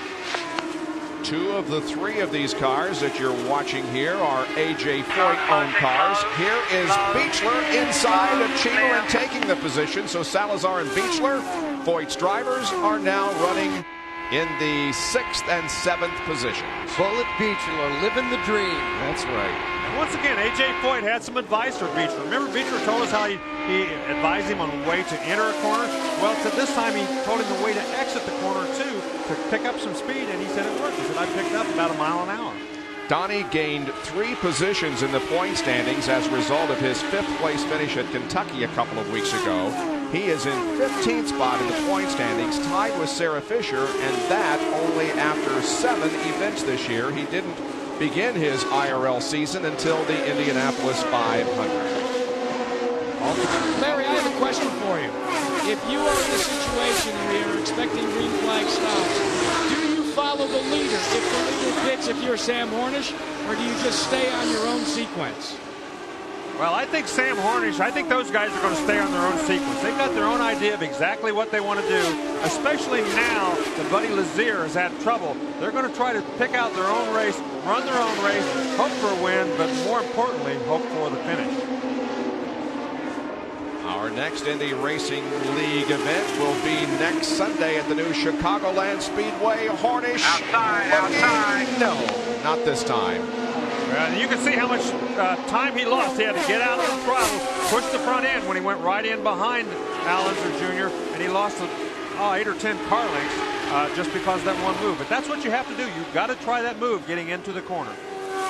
2 of the 3 of these cars that you're watching here are A.J. Foyt-owned cars. Here is Beechler inside of Cheever and taking the position. So Salazar and Beechler, Foyt's drivers, are now running in the 6th and 7th positions. Bullet Beechler, living the dream. That's right. And once again, A.J. Foyt had some advice for Beechler. Remember, Beechler told us how he advised him on the way to enter a corner? Well, to this time, he told him the way to exit the corner, too, to pick up some speed, and he said it worked. He said, I picked up about a mile an hour. Donnie gained 3 positions in the point standings as a result of his 5th place finish at Kentucky a couple of weeks ago. He is in 15th spot in the point standings, tied with Sarah Fisher, and that only after 7 events this year. He didn't begin his IRL season until the Indianapolis 500. Larry, I have a question for you. If you are in a situation where you're expecting green flag stops, do you follow the leader if the leader pits if you're Sam Hornish, or do you just stay on your own sequence? Well, I think Sam Hornish, I think those guys are going to stay on their own sequence. They've got their own idea of exactly what they want to do, especially now that Buddy Lazier has had trouble. They're going to try to pick out their own race, run their own race, hope for a win, but more importantly, hope for the finish. Our next Indy Racing League event will be next Sunday at the new Chicagoland Speedway. Hornish. Outside. No, not this time. You can see how much time he lost. He had to get out of the throttle, push the front end when he went right in behind Al Unser Jr., and he lost 8 or 10 car lengths just because of that one move. But that's what you have to do. You've got to try that move getting into the corner.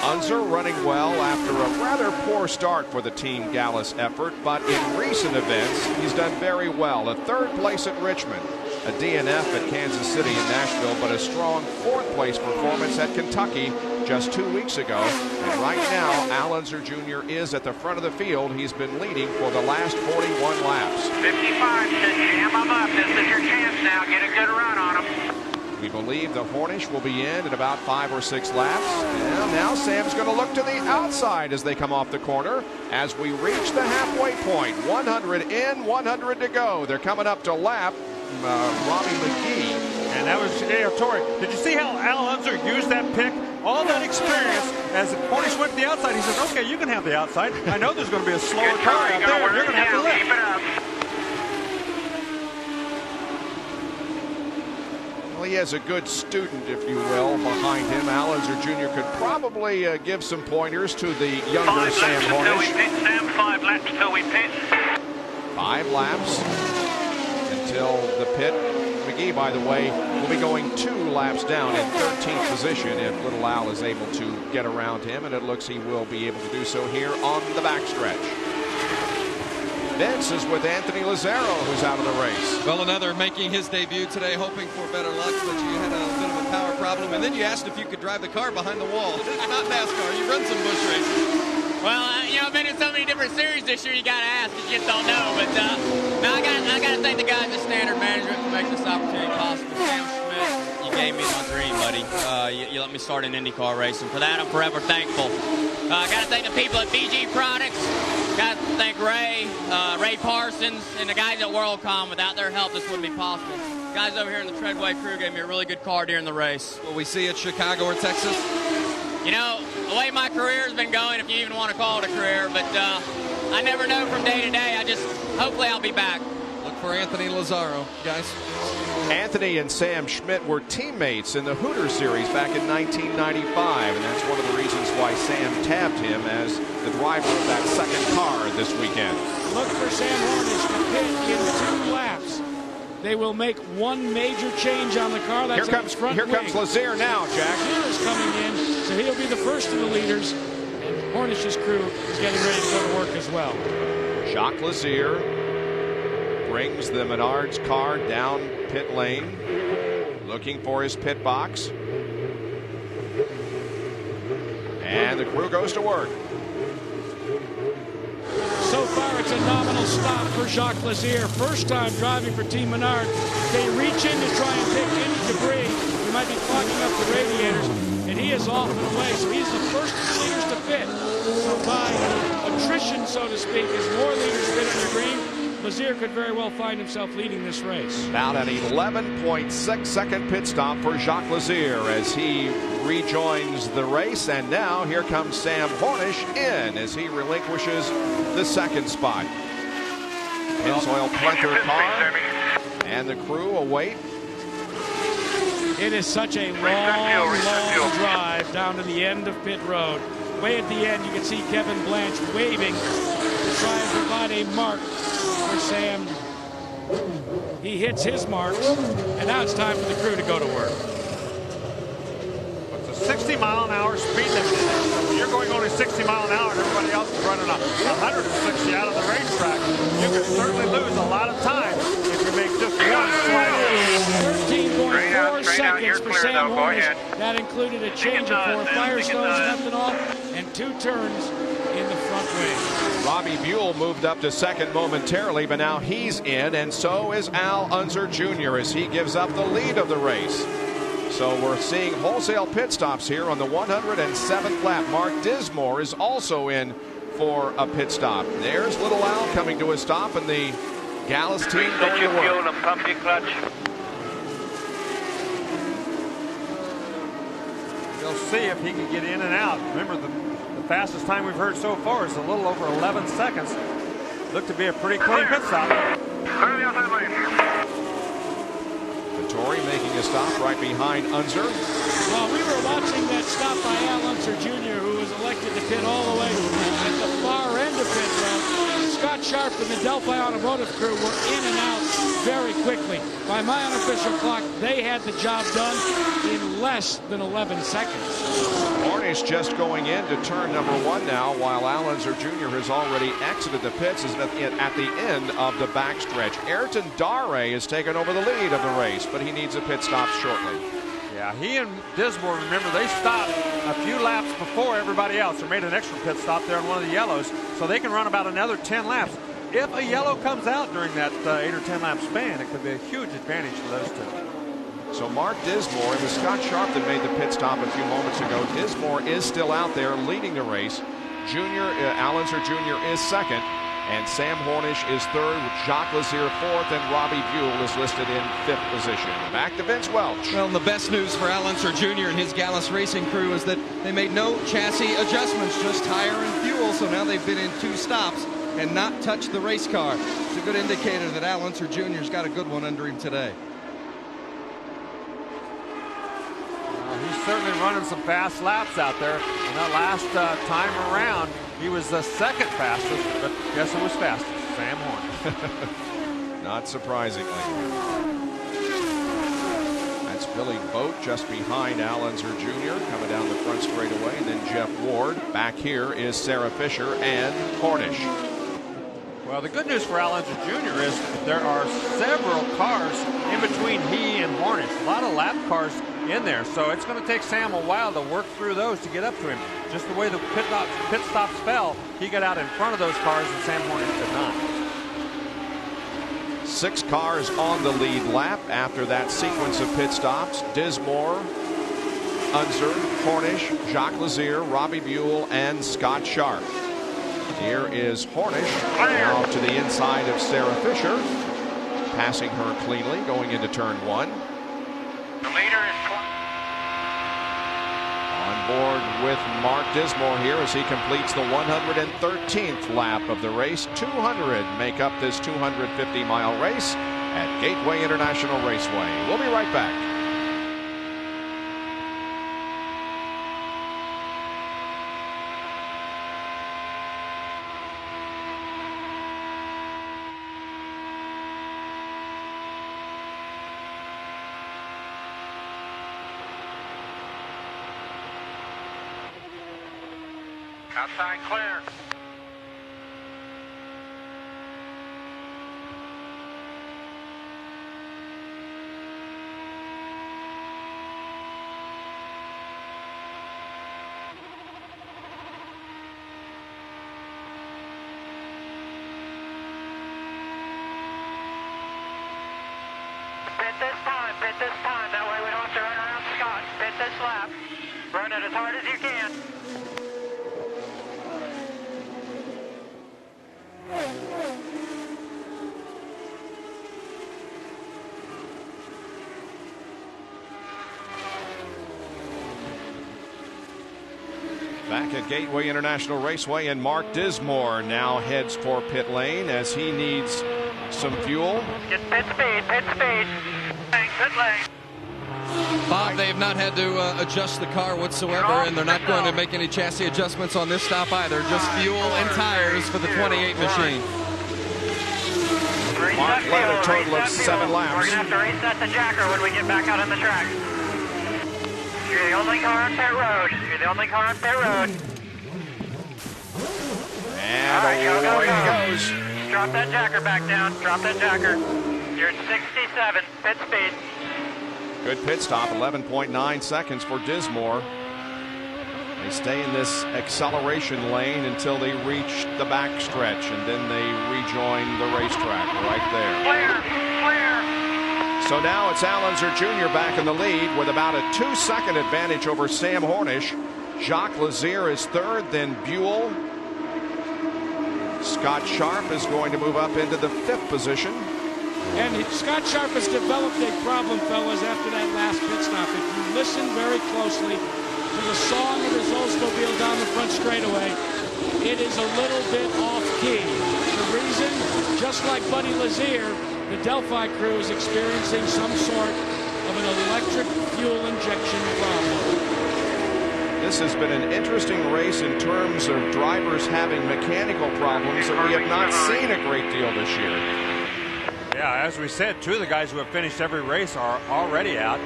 Unser running well after a rather poor start for the Team Gallus effort, but in recent events, he's done very well. A third place at Richmond, a DNF at Kansas City and Nashville, but a strong fourth place performance at Kentucky just 2 weeks ago. And right now, Al Unser Jr. is at the front of the field. He's been leading for the last 41 laps. 55 said jam him up. This is your chance now. Get a good run on him. We believe the Hornish will be in about 5 or 6 laps. And now Sam's going to look to the outside as they come off the corner as we reach the halfway point. 100 in, 100 to go. They're coming up to lap Robbie McGee. And that was Torrey. Did you see how Al Unser used that pick? All that experience, as Hornish went to the outside, he says, okay, you can have the outside. I know there's going to be a slower car out there. You're going to have to lift. Keep it up. Well, he has a good student, if you will, behind him. Al Unser Jr. could probably give some pointers to the younger Sam Hornish. 5 laps until we pit. 5 laps until the pit. McGee, by the way, will be going 2 laps down in 13th position if little Al is able to get around him, and it looks he will be able to do so here on the backstretch. Vince is with Anthony Lazzaro, who's out of the race. Well, another making his debut today, hoping for better luck, but you had a bit of a power problem, and then you asked if you could drive the car behind the wall. It's not NASCAR. You run some bush races. Well, I've been in so many different series this year, you got to ask. You just don't know. But no, I got to thank the guys at Standard Management for making this opportunity possible. Sam Schmidt, you gave me my dream, buddy. You let me start in IndyCar racing. For that, I'm forever thankful. I got to thank the people at BG Products. Got to thank Ray Parsons, and the guys at WorldCom. Without their help, this wouldn't be possible. Guys over here in the Treadway crew gave me a really good car during the race. Will we see it Chicago or Texas? You know, the way my career has been going, if you even want to call it a career, but I never know from day to day. Hopefully I'll be back. Look for Anthony Lazzaro, guys. Anthony and Sam Schmidt were teammates in the Hooter Series back in 1995, and that's one of the reasons why Sam tabbed him as the driver of that second car this weekend. Look for Sam Hornish to pit in 2 laps. They will make one major change on the car. That's here comes Lazier now, Jack. Lazier is coming in, so he'll be the first of the leaders. And Hornish's crew is getting ready to go to work as well. Jacques Lazier brings the Menards car down pit lane, looking for his pit box. And the crew goes to work. So far, it's a nominal stop for Jacques Lazier. First time driving for Team Menard. They reach in to try and pick any debris. We might be clogging up the radiators, and he is off and away. So he's the first of the leaders to pit. So by attrition, so to speak, as more leaders pit on the green, Lazier could very well find himself leading this race. About an 11.6 second pit stop for Jacques Lazier as he rejoins the race. And now here comes Sam Hornish in as he relinquishes the second spot. Pennzoil Plether car and the crew await. It is such a long drive down to the end of pit road. Way at the end, you can see Kevin Blanche waving to try and provide a mark for Sam. He hits his marks, and now it's time for the crew to go to work. It's a 60-mile-an-hour speed limit. So when you're going only 60 miles an hour and everybody else is running 160 out of the racetrack, you can certainly lose a lot of time if you make just one slide in. 13.4 seconds for Sam Hornish. That included a change of 4 Firestones, methanol, and 2 turns in the front wing. Robbie Buell moved up to second momentarily, but now he's in, and so is Al Unser Jr. as he gives up the lead of the race. So we're seeing wholesale pit stops here on the 107th lap. Mark Dismore is also in for a pit stop. There's Little Al coming to a stop, and the Gallus team going to work. Fuel and pump your clutch. We'll see if he can get in and out. Remember, the fastest time we've heard so far is a little over 11 seconds. Looked to be a pretty clean pit stop. Vittori making a stop right behind Unser. Well, we were watching that stop by Al Unser Jr., who was elected to pit all the way at the far end of pit road. Scott Sharp and the Delphi Automotive crew were in and out very quickly. By my unofficial clock, they had the job done in less than 11 seconds. Hornish just going into turn number 1 now, while Al Unser Jr. has already exited the pits, is at the end of the backstretch. Ayrton Dare has taken over the lead of the race, but he needs a pit stop shortly. Yeah, he and Dismore, remember, they stopped a few laps before everybody else. They made an extra pit stop there on one of the yellows, so they can run about another 10 laps. If a yellow comes out during that 8 or 10 lap span, it could be a huge advantage for those two. So Mark Dismore, it was Scott Sharp that made the pit stop a few moments ago. Dismore is still out there leading the race. Al Unser Jr. is second, and Sam Hornish is third, with Jacques Lazier fourth, and Robbie Buell is listed in 5th position. Back to Vince Welch. Well, the best news for Al Unser Jr. and his Gallus Racing crew is that they made no chassis adjustments, just tire and fuel. So now they've been in 2 stops and not touched the race car. It's a good indicator that Al Unser Jr.'s got a good one under him today. He's certainly running some fast laps out there. And that last time around, he was the second fastest, but guess who was fastest? Sam Horn. Not surprisingly. That's Billy Boat just behind Al Unser Jr. coming down the front straightaway, and then Jeff Ward. Back here is Sarah Fisher and Hornish. Well, the good news for Al Unser Jr. is there are several cars in between he and Hornish. A lot of lap cars in there, so it's going to take Sam a while to work through those to get up to him. Just the way the pit stops fell, he got out in front of those cars, and Sam Hornish did not. 6 cars on the lead lap after that sequence of pit stops. Dismore, Unser, Hornish, Jacques Lazier, Robbie Buell, and Scott Sharp. Here is Hornish now to the inside of Sarah Fisher, passing her cleanly going into turn 1. The leader is on board with Mark Dismore here as he completes the 113th lap of the race. 200 make up this 250-mile race at Gateway International Raceway. We'll be right back. outside clear. Pit this time, that way we don't have to run around Scott. Pit this lap. Run it as hard as you can. Back at Gateway International Raceway, and Mark Dismore now heads for pit lane as he needs some fuel. Get pit speed, pit speed. Pit lane. Bob, they have not had to adjust the car whatsoever, and they're not going to make any chassis adjustments on this stop either. Just fuel and tires for the 28 machine. Mark led a total of 7 laps. We're going to have to reset the jacker when we get back out on the track. You're the only car on pit road. You're the only car on pit road. And right, away he goes. Drop that jacker back down. Drop that jacker. You're at 67. Pit speed. Good pit stop, 11.9 seconds for Dismore. They stay in this acceleration lane until they reach the back stretch, and then they rejoin the racetrack right there. Clear, clear. So now it's Alonso Jr. back in the lead with about a 2-second advantage over Sam Hornish. Jacques Lazier is third, then Buell. Scott Sharp is going to move up into the 5th position. And Scott Sharp has developed a problem, fellas, after that last pit stop. If you listen very closely to the song of his Oldsmobile down the front straightaway, it is a little bit off-key. The reason, just like Buddy Lazier, the Delphi crew is experiencing some sort of an electric fuel injection problem. This has been an interesting race in terms of drivers having mechanical problems that we have not seen a great deal this year. Yeah, as we said, 2 of the guys who have finished every race are already out.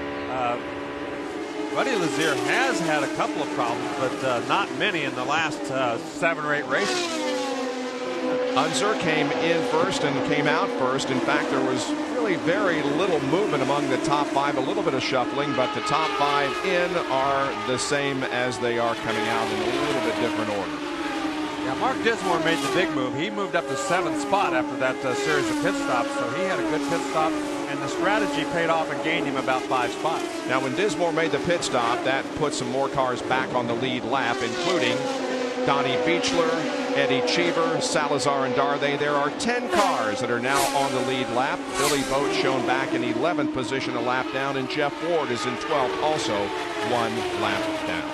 Buddy Lazier has had a couple of problems, but not many in the last 7 or 8 races. Unser came in first and came out first. In fact, there was really very little movement among the top 5, a little bit of shuffling, but the top 5 in are the same as they are coming out in a little bit different order. Yeah, Mark Dismore made the big move. He moved up to 7th spot after that series of pit stops, so he had a good pit stop, and the strategy paid off and gained him about 5 spots. Now, when Dismore made the pit stop, that put some more cars back on the lead lap, including Donnie Beechler, Eddie Cheever, Salazar, and Darday. There are 10 cars that are now on the lead lap. Billy Boat shown back in 11th position, a lap down, and Jeff Ward is in 12th, also 1 lap down.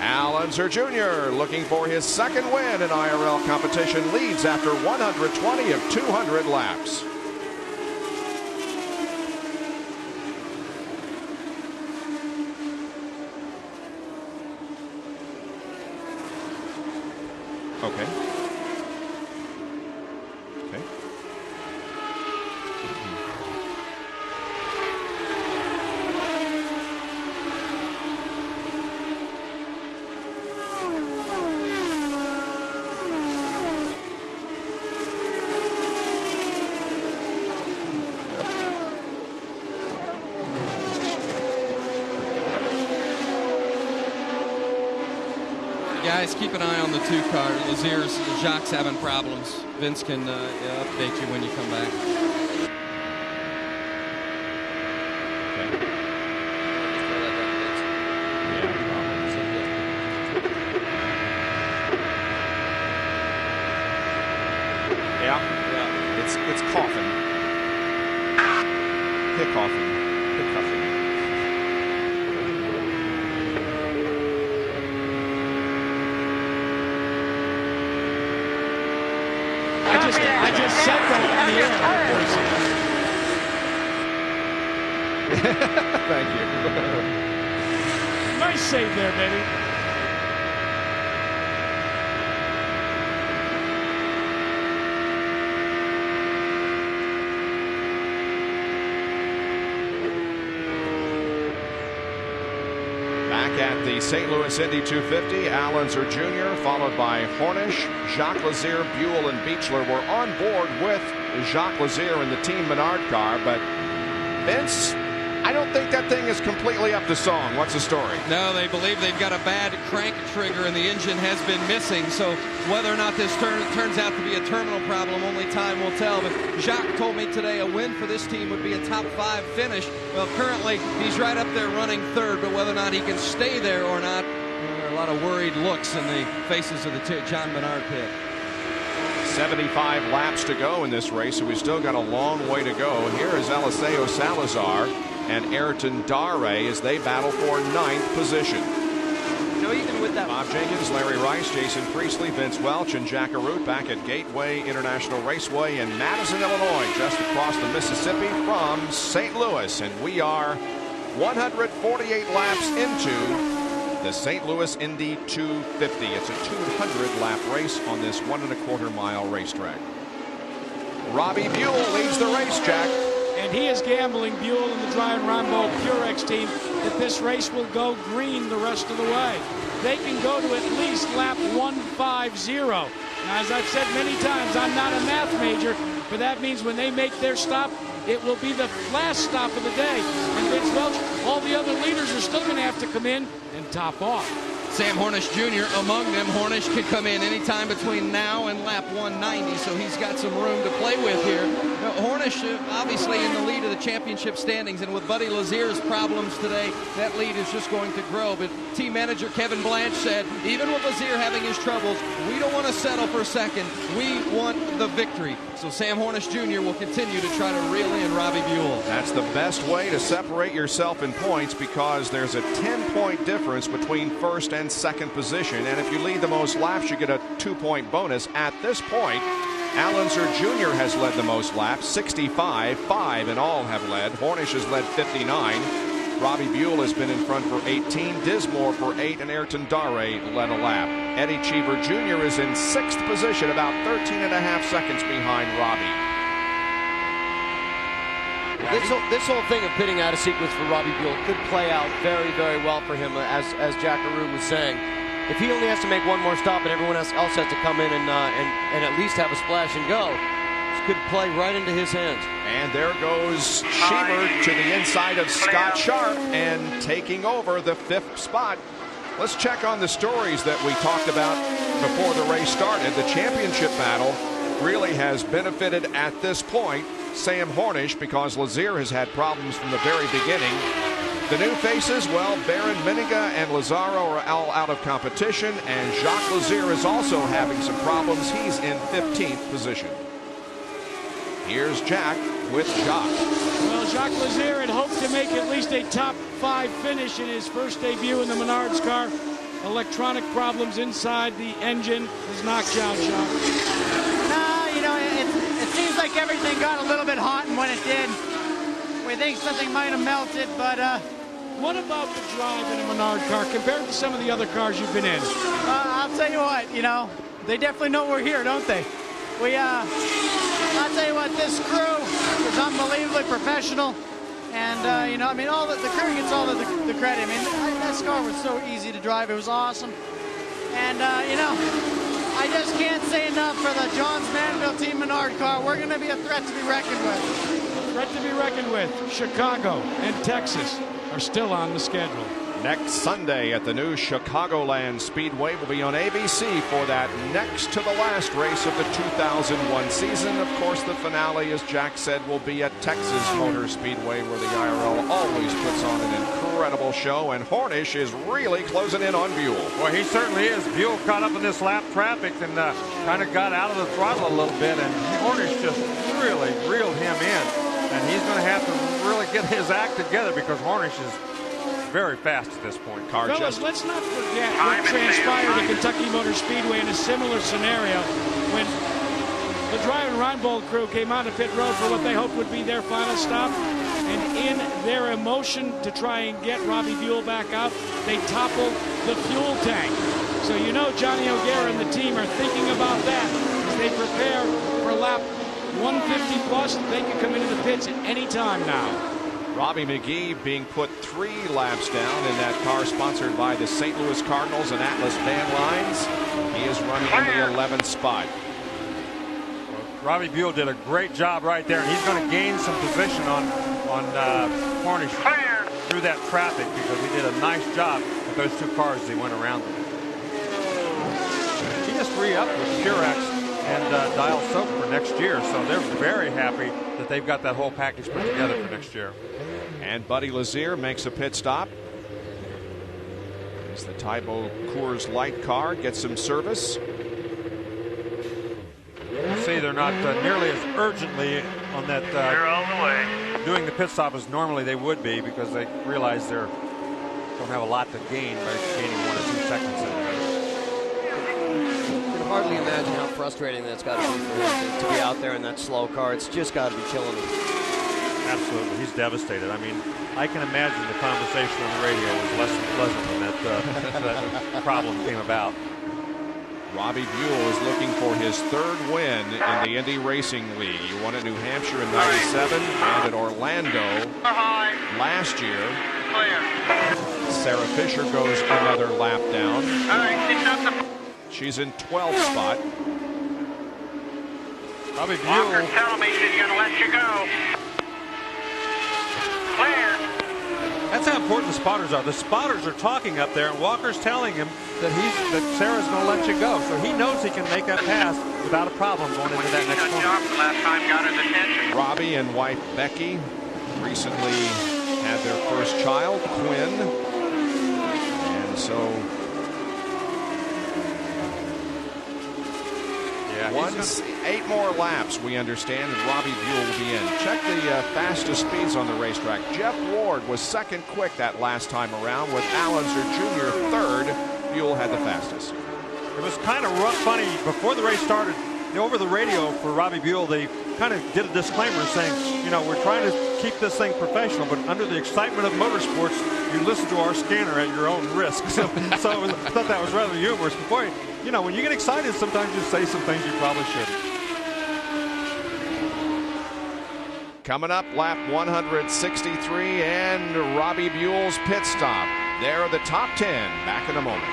Al Unser Jr. looking for his 2nd win in IRL competition, leads after 120 of 200 laps. Okay. Okay. Guys, keep an eye on the 2 car. Lazier's, Jacques having problems. Vince can update you when you come back. Yeah. It's coughing. Hiccoughing. I just said that on the air. Thank you. Nice save there, baby. Back at the St. Louis Indy 250, Al Unser Jr., followed by Hornish, Jacques Lazier, Buell, and Beechler were on board with Jacques Lazier in the Team Menard car, but Vince, I don't think that thing is completely up to song. What's the story? No, they believe they've got a bad crank trigger and the engine has been missing. So whether or not this turns out to be a terminal problem, only time will tell. But Jacques told me today a win for this team would be a top 5 finish. Well, currently he's right up there running 3rd, but whether or not he can stay there or not, there are a lot of worried looks in the faces of the John Menard pit. 75 laps to go in this race, so we've still got a long way to go. Here is Eliseo Salazar and Ayrton Darray as they battle for 9th position. Even with that, Bob Jenkins, Larry Rice, Jason Priestley, Vince Welch, and Jack Arute back at Gateway International Raceway in Madison, Illinois, just across the Mississippi from St. Louis. And we are 148 laps into the St. Louis Indy 250. It's a 200-lap race on this 1.25-mile racetrack. Robbie Buell leads the race, Jack. And he is gambling, Buell and the Dry and Rambo Purex team, that this race will go green the rest of the way. They can go to at least lap 150. Now, as I've said many times, I'm not a math major, but that means when they make their stop, it will be the last stop of the day. And Vince Welch, all the other leaders are still going to have to come in and top off. Sam Hornish Jr. among them. Hornish can come in anytime between now and lap 190, so he's got some room to play with here. Now, Hornish obviously in the lead of the championship standings, and with Buddy Lazier's problems today, that lead is just going to grow. But team manager Kevin Blanche said, even with Lazier having his troubles, we don't want to settle for second. We want the victory. So Sam Hornish Jr. will continue to try to reel in Robbie Buell. That's the best way to separate yourself in points, because there's a 10-point difference between first and second position, and if you lead the most laps you get a 2-point bonus. At this point, Al Unser Jr. has led the most laps, 65. 5 in all have led. Hornish has led 59. Robbie Buell has been in front for 18, Dismore for 8, and Ayrton Dare led a lap. Eddie Cheever Jr. is in 6th position, about 13.5 seconds behind Robbie. This whole thing of pitting out of sequence for Robbie Buell could play out very, very well for him, as Jack Arute was saying. If he only has to make one more stop and everyone else has to come in and at least have a splash and go, this could play right into his hands. And there goes Cheever to the inside of Scott Sharp and taking over the 5th spot. Let's check on the stories that we talked about before the race started. The championship battle really has benefited at this point Sam Hornish, because Lazier has had problems from the very beginning. The new faces, well, Barron, Miniga, and Lazaro are all out of competition, and Jacques Lazier is also having some problems. He's in 15th position. Here's Jack with Jacques. Well, Jacques Lazier had hoped to make at least a top 5 finish in his first debut in the Menards car. Electronic problems inside the engine has knocked out Jacques. Nah, you know, it seems like everything got a little bit hot, and when it did, we think something might have melted, but what about the drive in a Menard car compared to some of the other cars you've been in? I'll tell you what, you know, they definitely know we're here, don't they? I'll tell you what, this crew is unbelievably professional, and you know, I mean, the crew gets all the credit. I mean, that car was so easy to drive; it was awesome, and you know, I just can't say enough for the Johns Manville Team Menard car. We're going to be a threat to be reckoned with. A threat to be reckoned with. Chicago and Texas are still on the schedule. Next Sunday at the new Chicagoland Speedway will be on ABC for that next to the last race of the 2001 season. Of course, the finale, as Jack said, will be at Texas Motor Speedway, where the IRL always puts on an incredible show, and Hornish is really closing in on Buell. Well, he certainly is. Buell caught up in this lap traffic and kind of got out of the throttle a little bit, and Hornish just really reeled him in, and he's going to have to really get his act together, because Hornish is very fast at this point. Fellas, let's not forget what transpired at Kentucky Motor Speedway in a similar scenario when the Drive and Reinbold crew came out of pit road for what they hoped would be their final stop, and in their emotion to try and get Robbie Buell back out, they toppled the fuel tank. So you know Johnny O'Gara and the team are thinking about that as they prepare for lap 150 plus. They can come into the pits at any time now. Robbie McGee being put 3 laps down in that car sponsored by the St. Louis Cardinals and Atlas Van Lines. He is running in the 11th spot. Well, Robbie Buell did a great job right there, and he's going to gain some position on Hornish through that traffic, because he did a nice job with those 2 cars as he went around them. He just re-upped with Purex and Dial Soap for next year, so they're very happy that they've got that whole package put together for next year. And Buddy Lazier makes a pit stop as the Tybo Coors Light car gets some service. See, they're not nearly as urgently on that They're on the way. doing the pit stop as normally they would be, because they realize they don't have a lot to gain by gaining 1 or 2 seconds in there. I can hardly imagine how frustrating that's got to be for him to be out there in that slow car. It's just got to be killing him. Absolutely, he's devastated. I mean, I can imagine the conversation on the radio was less than pleasant when that problem came about. Robbie Buell is looking for his 3rd win in the Indy Racing League. He won at New Hampshire in '97 and at Orlando last year. Sarah Fisher goes another lap down. She's in 12th spot. Robbie Walker Buell. telling me she's going to let you go. Clear. That's how important the spotters are. The spotters are talking up there, and Walker's telling him that Sarah's going to let you go. So he knows he can make that pass without a problem going into that next corner. Last time got his attention. Robbie and wife Becky recently had their first child, twin. And so yeah, 8 more laps, we understand, and Robbie Buell will be in. Check the fastest speeds on the racetrack. Jeff Ward was second quick that last time around, with Allenser Jr. third. Buell had the fastest. It was kind of funny before the race started. Over the radio for Robbie Buell, they kind of did a disclaimer saying, you know, we're trying to keep this thing professional, but under the excitement of motorsports, you listen to our scanner at your own risk. So I thought that was rather humorous. Before, you know, when you get excited, sometimes you say some things you probably shouldn't. Coming up, lap 163 and Robbie Buell's pit stop. There are the top 10. Back in a moment.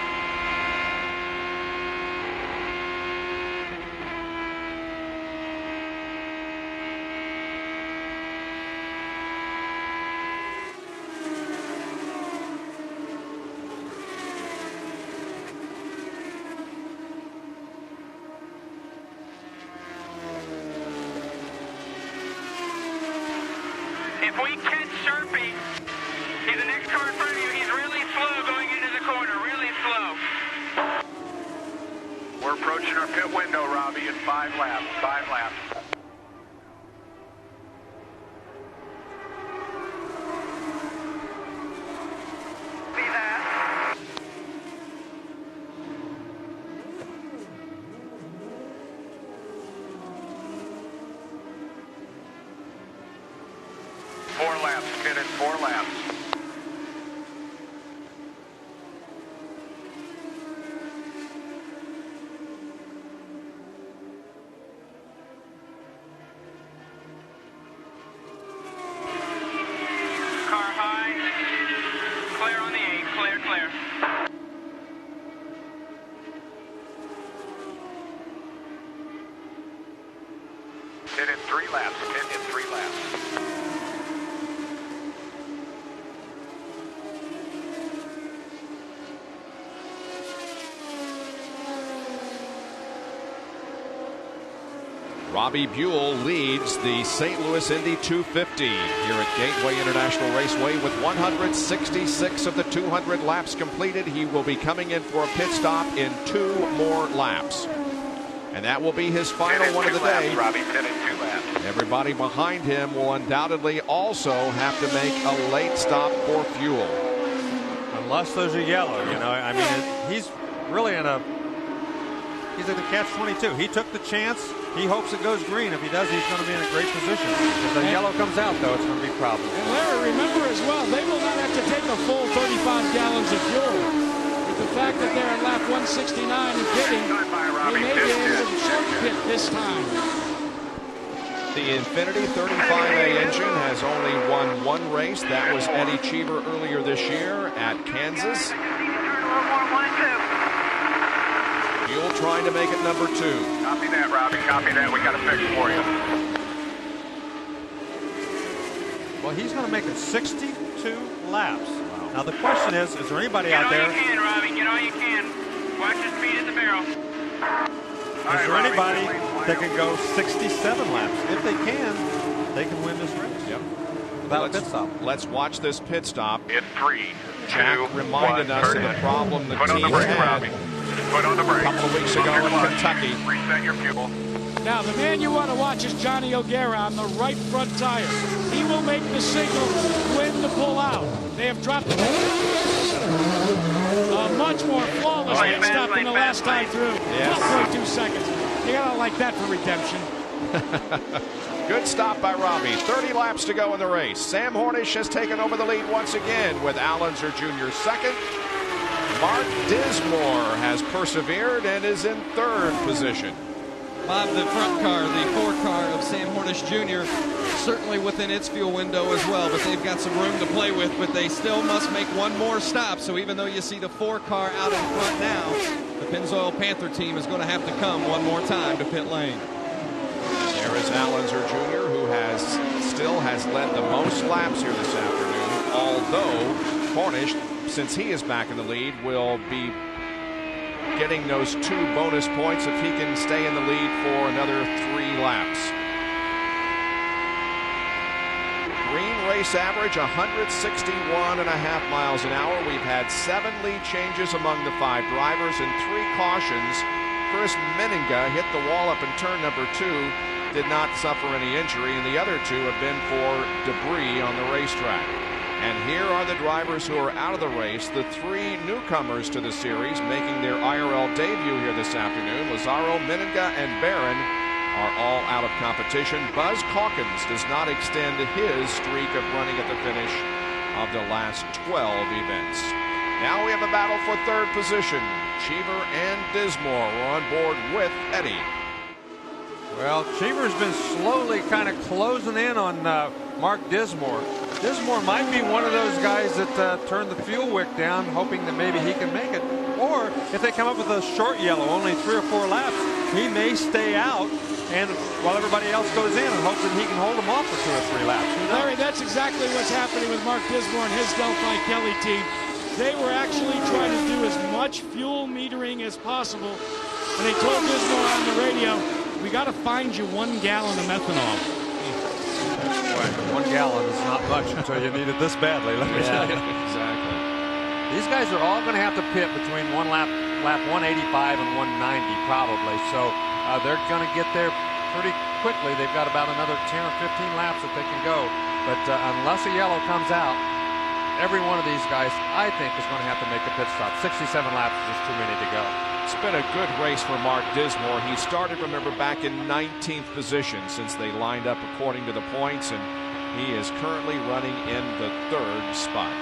If we catch Sharpie, he's the next car in front of you. He's really slow going into the corner, really slow. We're approaching our pit window, Robbie, in 5 laps. 5 laps. See that? Four laps, pit in 4 laps. Car high, clear on the 8, clear, clear. Pit in 3 laps, pit in 3 laps. Robbie Buell leads the St. Louis Indy 250 here at Gateway International Raceway with 166 of the 200 laps completed. He will be coming in for a pit stop in 2 more laps. And that will be his final one of the day. Robbie, pit in 2 laps. Everybody behind him will undoubtedly also have to make a late stop for fuel. Unless there's a yellow, you know. I mean, he's really in a catch-22. He took the chance. He hopes it goes green. If he does, he's going to be in a great position. If the yellow comes out, though, it's going to be a problem. And Larry, remember as well, they will not have to take a full 35 gallons of fuel. With the fact that they're at lap 169 and pitting, they may be able to short pit this time. The Infinity 35A engine has only won 1 race. That was Eddie Cheever earlier this year at Kansas. Buell trying to make it number 2. Copy that, Robbie. Copy that. We got a fix for you. Well, he's going to make it 62 laps. Wow. Now, the question is there anybody out there? Get all you can, Robbie. Get all you can. Watch your speed at the barrel. Is there anybody that can go 67 laps? If they can win this race. Yep. Without a pit stop. Let's watch this pit stop. In 3, 2, Jack reminded us of the problem the team had Put on the brake. a couple of weeks ago in Kentucky. Reset your fuel. Now, the man you want to watch is Johnny O'Gara on the right front tire. He will make the signal when to pull out. They have dropped much more flawless pit stop than the last time through. Yes. 12.2 seconds. You gotta like that for redemption. Good stop by Robbie. 30 laps to go in the race. Sam Hornish has taken over the lead once again with Allenser Jr. second. Mark Dismore has persevered and is in 3rd position. Bob, the front car, the 4 car of Sam Hornish Jr., certainly within its fuel window as well, but they've got some room to play with, but they still must make 1 more stop. So even though you see the 4 car out in front now, the Pennzoil Panther team is going to have to come 1 more time to pit lane. There is Allenser Jr., who still has led the most laps here this afternoon, although Hornish, since he is back in the lead, will be getting those 2 bonus points if he can stay in the lead for another 3 laps. Green race average 161.5 miles an hour. We've had 7 lead changes among the 5 drivers and 3 cautions. Chris Meninga hit the wall up in turn number 2, did not suffer any injury, and the other 2 have been for debris on the racetrack. And here are the drivers who are out of the race, the 3 newcomers to the series making their IRL debut here this afternoon. Lazaro, Meninga, and Barron are all out of competition. Buzz Calkins does not extend his streak of running at the finish of the last 12 events. Now we have a battle for 3rd position. Cheever and Dismore were on board with Eddie. Well, Cheever's been slowly kind of closing in on Mark Dismore. Dismore might be one of those guys that turn the fuel wick down, hoping that maybe he can make it. Or if they come up with a short yellow, only 3 or 4 laps, he may stay out and while everybody else goes in and hopes that he can hold them off for 2 or 3 laps. Larry, that's exactly what's happening with Mark Dismore and his Delphi Kelly team. They were actually trying to do as much fuel metering as possible. And they told Dismore on the radio, we got to find you 1 gallon of methanol. Boy, 1 gallon is not much until you need it this badly, let me tell you. Exactly. These guys are all going to have to pit between lap 185 and 190 probably. So they're going to get there pretty quickly. They've got about another 10 or 15 laps that they can go. But unless a yellow comes out, every one of these guys, I think, is going to have to make a pit stop. 67 laps is just too many to go. It's been a good race for Mark Dismore. He started, remember, back in 19th position since they lined up according to the points, and he is currently running in the 3rd spot.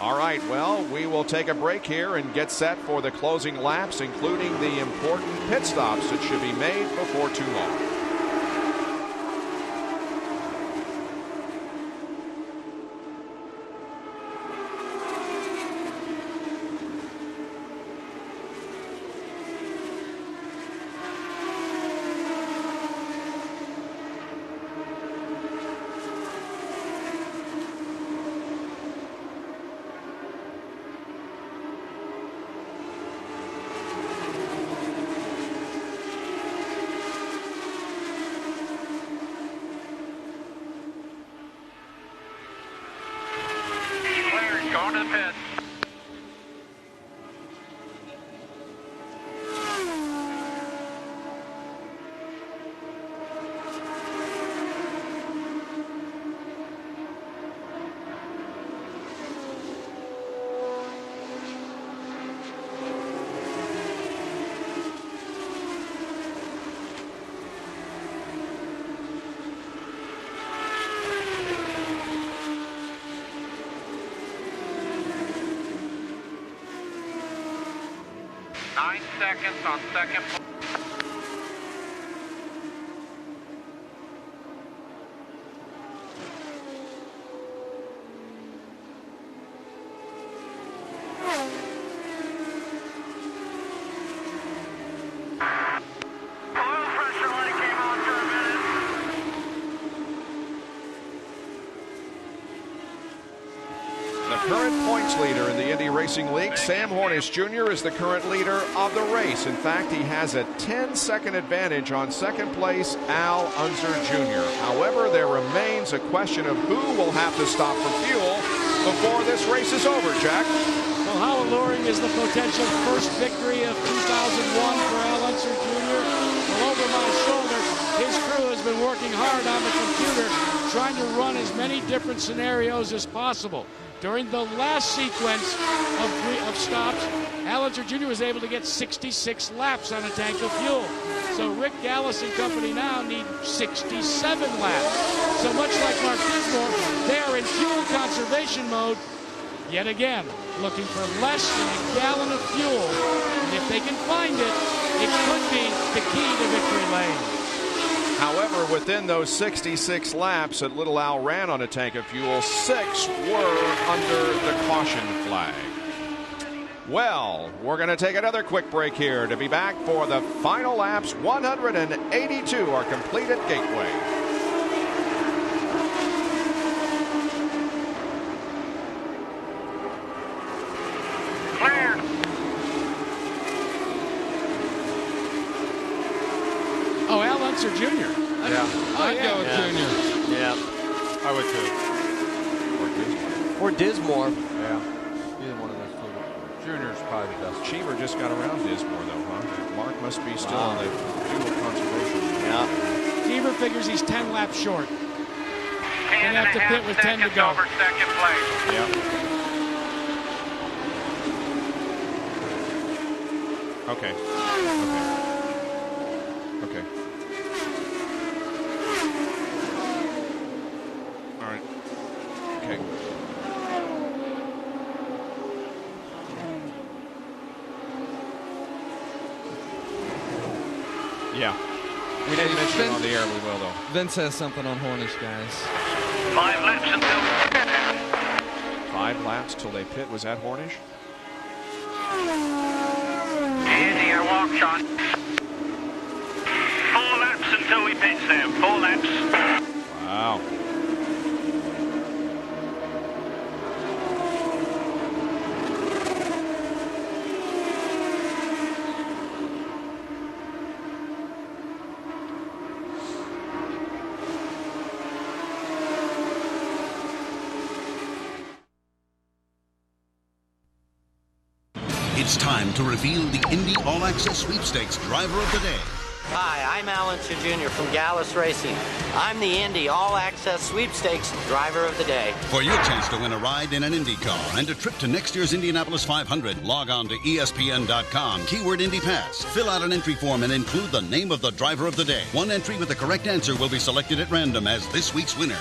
All right, well, we will take a break here and get set for the closing laps, including the important pit stops that should be made before too long. Going to the pit. Seconds on second. Current points leader in the Indy Racing League, Sam Hornish Jr. is the current leader of the race. In fact, he has a 10-second advantage on second place Al Unser Jr. However, there remains a question of who will have to stop for fuel before this race is over, Jack. Well, how alluring is the potential first victory of 2001 for Al Unser Jr.? Well, over my shoulder, his crew has been working hard on the computer, trying to run as many different scenarios as possible. During the last sequence of stops, Al Unser Jr. was able to get 66 laps on a tank of fuel. So Rick Gallis and company now need 67 laps. So much like Mark Dismore, they are in fuel conservation mode yet again, looking for less than a gallon of fuel. And if they can find it, it could be the key to victory lane. However, within those 66 laps that Little Al ran on a tank of fuel, 6 were under the caution flag. Well, we're going to take another quick break here to be back for the final laps. 182 are complete at Gateway. Allens or Jr.? I'd go with Junior. Yeah. I would too. Or Dismore. Yeah. Either one of those two. Junior's probably the best. Cheever just got around Dismore, though, huh? Mark must be still in the fuel conservation. Yeah. Cheever figures he's 10 laps short. 10 have to pit with 10 to go. Over second place. Yeah. Okay. Okay. All right. Okay. Yeah. We didn't mention it on the air. We will, though. Vince has something on Hornish, guys. 5 laps until 5 laps till they pit. Was that Hornish? Easy, I walk, Sean. 4 laps until we pit, Sam. 4 laps. Wow. It's time to reveal the Indy All Access Sweepstakes Driver of the Day. Hi, I'm Alan Jr. from Gallus Racing. I'm the Indy All Access Sweepstakes Driver of the Day. For your chance to win a ride in an IndyCar and a trip to next year's Indianapolis 500, log on to ESPN.com, keyword Indy Pass. Fill out an entry form and include the name of the driver of the day. One entry with the correct answer will be selected at random as this week's winner.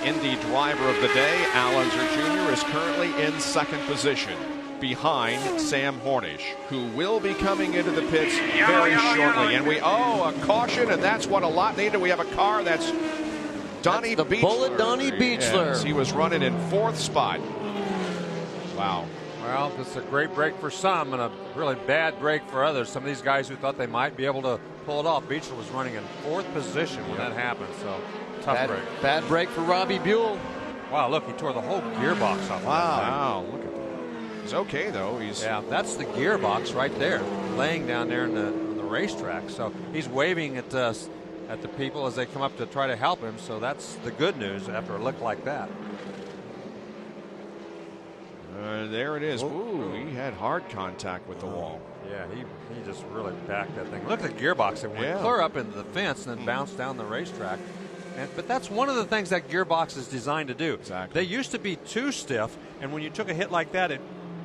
Indy driver of the day, Allenser Jr., is currently in second position behind Sam Hornish, who will be coming into the pits very shortly. And a caution, and that's what a lot needed. We have a car that's Donnie Beechler. Bullet Donnie Beechler. Yes, he was running in 4th spot. Wow. Well, this is a great break for some and a really bad break for others. Some of these guys who thought they might be able to pull it off. Beechler was running in 4th position when that happened, so tough break. Bad break for Robbie Buell. Wow, look, he tore the whole gearbox off. Wow, look at that. He's okay, though. Yeah, that's the gearbox right there, laying down there on the racetrack. So he's waving at the people as they come up to try to help him. So that's the good news after a look like that. There it is. Ooh, he had hard contact with the wall. Yeah, he just really backed that thing. Look at the gearbox. It went clear up into the fence and then bounced down the racetrack. But that's one of the things that gearbox is designed to do. Exactly. They used to be too stiff, and when you took a hit like that, it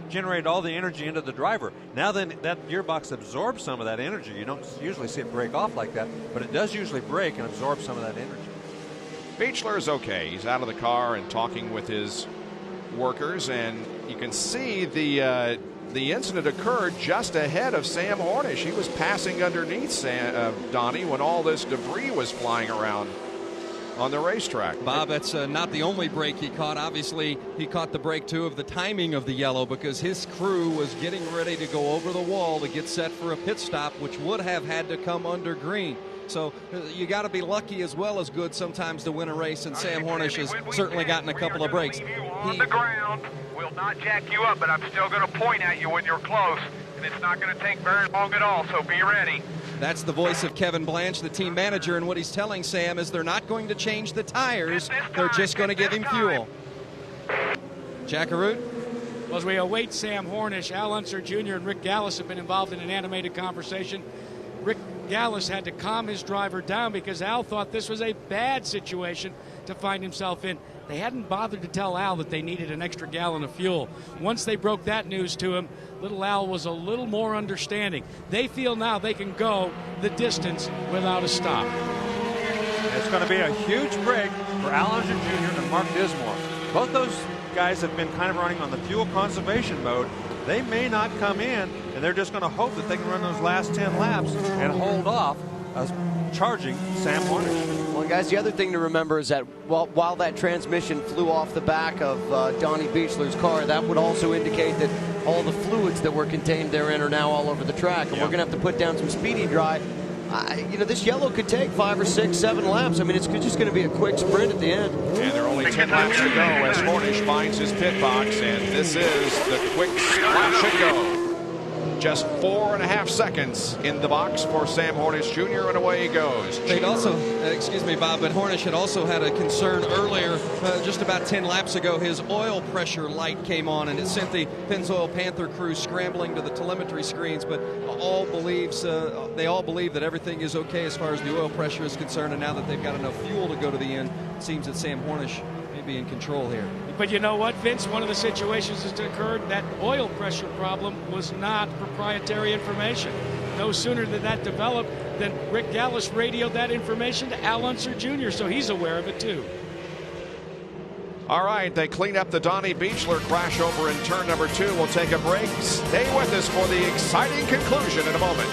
generated all the energy into the driver. Now then, that gearbox absorbs some of that energy. You don't usually see it break off like that, but it does usually break and absorb some of that energy. Beechler is okay. He's out of the car and talking with his workers, and you can see the incident occurred just ahead of Sam Hornish. He was passing underneath Donnie when all this debris was flying around on the racetrack. Bob, that's not the only break he caught. Obviously, he caught the break, too, of the timing of the yellow because his crew was getting ready to go over the wall to get set for a pit stop, which would have had to come under green. So you got to be lucky as well as good sometimes to win a race, and Sam Hornish has certainly gotten a couple of breaks. On the ground will not jack you up, but I'm still going to point at you when you're close, and it's not going to take very long at all, so be ready. That's the voice of Kevin Blanche, the team manager, and what he's telling Sam is they're not going to change the tires. They're just going to give him fuel. Jack Arute? Well, as we await Sam Hornish, Al Unser Jr. and Rick Gallus have been involved in an animated conversation. Rick Gallus had to calm his driver down because Al thought this was a bad situation to find himself in. They hadn't bothered to tell Al that they needed an extra gallon of fuel. Once they broke that news to him, little Al was a little more understanding. They feel now they can go the distance without a stop. It's going to be a huge break for Al Unser Jr. and Mark Dismore. Both those guys have been kind of running on the fuel conservation mode. They may not come in, and they're just going to hope that they can run those last 10 laps and hold off charging Sam Hornish. Well, guys, the other thing to remember is that while that transmission flew off the back of Donnie Beechler's car, that would also indicate that all the fluids that were contained therein are now all over the track, and we're going to have to put down some speedy dry. This yellow could take 5 or 6, 7 laps. I mean, it's just going to be a quick sprint at the end. And there are only 10 laps to go as Hornish finds his pit box, and this is the quick splash and go. Just 4.5 seconds in the box for Sam Hornish Jr. and away he goes. They'd also, excuse me, Bob, but Hornish had also had a concern earlier, just about 10 laps ago. His oil pressure light came on, and it sent the Pennzoil Panther crew scrambling to the telemetry screens. But they all believe that everything is okay as far as the oil pressure is concerned. And now that they've got enough fuel to go to the end, it seems that Sam Hornish may be in control here. But you know what, Vince? One of the situations that occurred, that oil pressure problem was not proprietary information. No sooner did that develop than Rick Gallis radioed that information to Al Unser Jr., so he's aware of it too. All right, they clean up the Donnie Beechler crash over in turn number 2. We'll take a break. Stay with us for the exciting conclusion in a moment.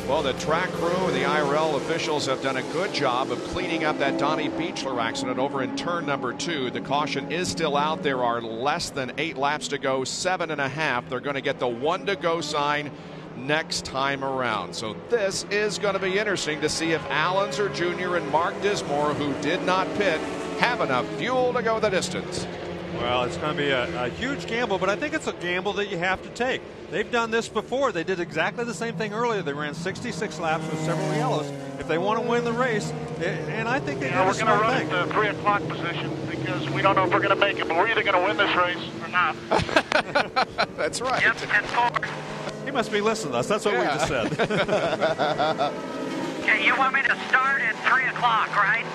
Well, the track crew and the IRL officials have done a good job of cleaning up that Donnie Beechler accident over in turn number 2. The caution is still out. There are less than 8 laps to go, 7.5. They're going to get the 1 to go sign next time around. So this is going to be interesting to see if Al Unser Jr. and Mark Dismore, who did not pit, have enough fuel to go the distance. Well, it's going to be a huge gamble, but I think it's a gamble that you have to take. They've done this before. They did exactly the same thing earlier. They ran 66 laps with several yellows. If they want to win the race, and I think they did a we're going to smart run thing. at the 3 o'clock position because we don't know if we're going to make it, but we're either going to win this race or not. That's right. Yep, 10-4. He must be listening to us. That's what we just said. Okay, you want me to start at 3 o'clock, right?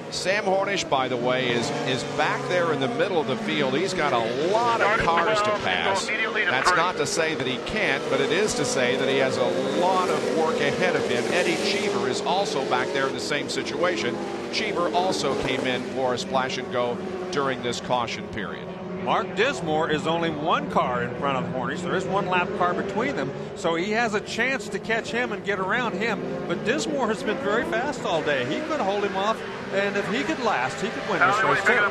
Sam Hornish, by the way, is back there in the middle of the field. He's got a lot of cars to pass. That's not to say that he can't, but it is to say that he has a lot of work ahead of him. Eddie Cheever is also back there in the same situation. Cheever also came in for a splash and go during this caution period. Mark Dismore is only 1 car in front of Hornish. There is 1 lap car between them, so he has a chance to catch him and get around him. But Dismore has been very fast all day. He could hold him off, and if he could last, he could win this race too.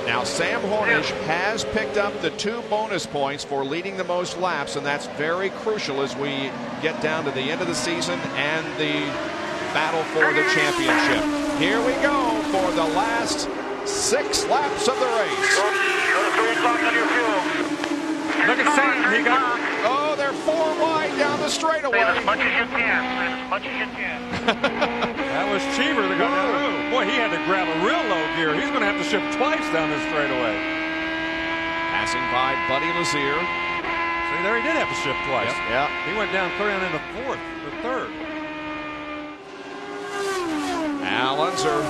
Now Sam Hornish has picked up the 2 bonus points for leading the most laps, and that's very crucial as we get down to the end of the season and the battle for the championship. Here we go for the last 6 laps of the race. Go to 3 o'clock on your fuel. Look at Sam. He got. Oh, they're 4 wide down the straightaway. As much as you can. As much as you can. That was Cheever that got that. Boy, he had to grab a real low gear. He's going to have to shift twice down this straightaway. Passing by Buddy Lazier. See, there he did have to shift twice. Yep. He went down clear on into 4th or 3rd. Al Unser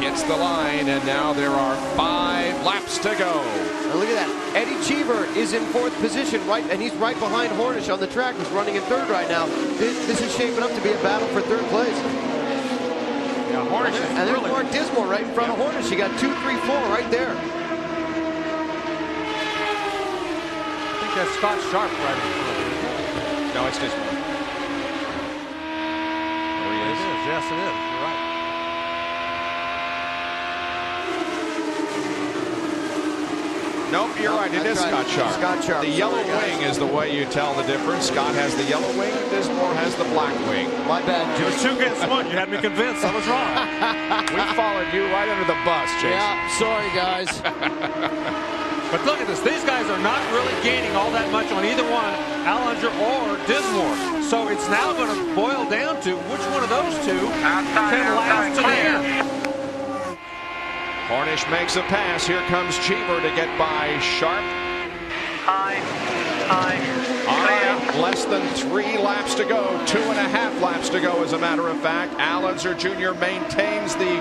hits the line, and now there are 5 laps to go. Now look at that. Eddie Cheever is in 4th position, right, and he's right behind Hornish on the track, who's running in 3rd right now. This is shaping up to be a battle for 3rd place. Yeah, Hornish and there's Mark Dismore right in front of Hornish. You got 2, 3, 4 right there. I think that's Scott Sharp right in front of him. No, it's Dismore. There he is. Yes, it is. You're right. Nope, you're right. It is Scott Sharp. Scott Sharp. The yellow wing is the way you tell the difference. Scott has the yellow wing, Dismore has the black wing. My bad, It was 2 against 1. You had me convinced I was wrong. We followed you right under the bus, Jason. Yeah, sorry, guys. But look at this. These guys are not really gaining all that much on either one, Al Unser or Dismore. So it's now going to boil down to which one of those 2 can last to the end. Hornish makes a pass. Here comes Cheever to get by Sharp. High. All right, less than 3 laps to go. 2.5 laps to go, as a matter of fact. Al Unser Jr. maintains the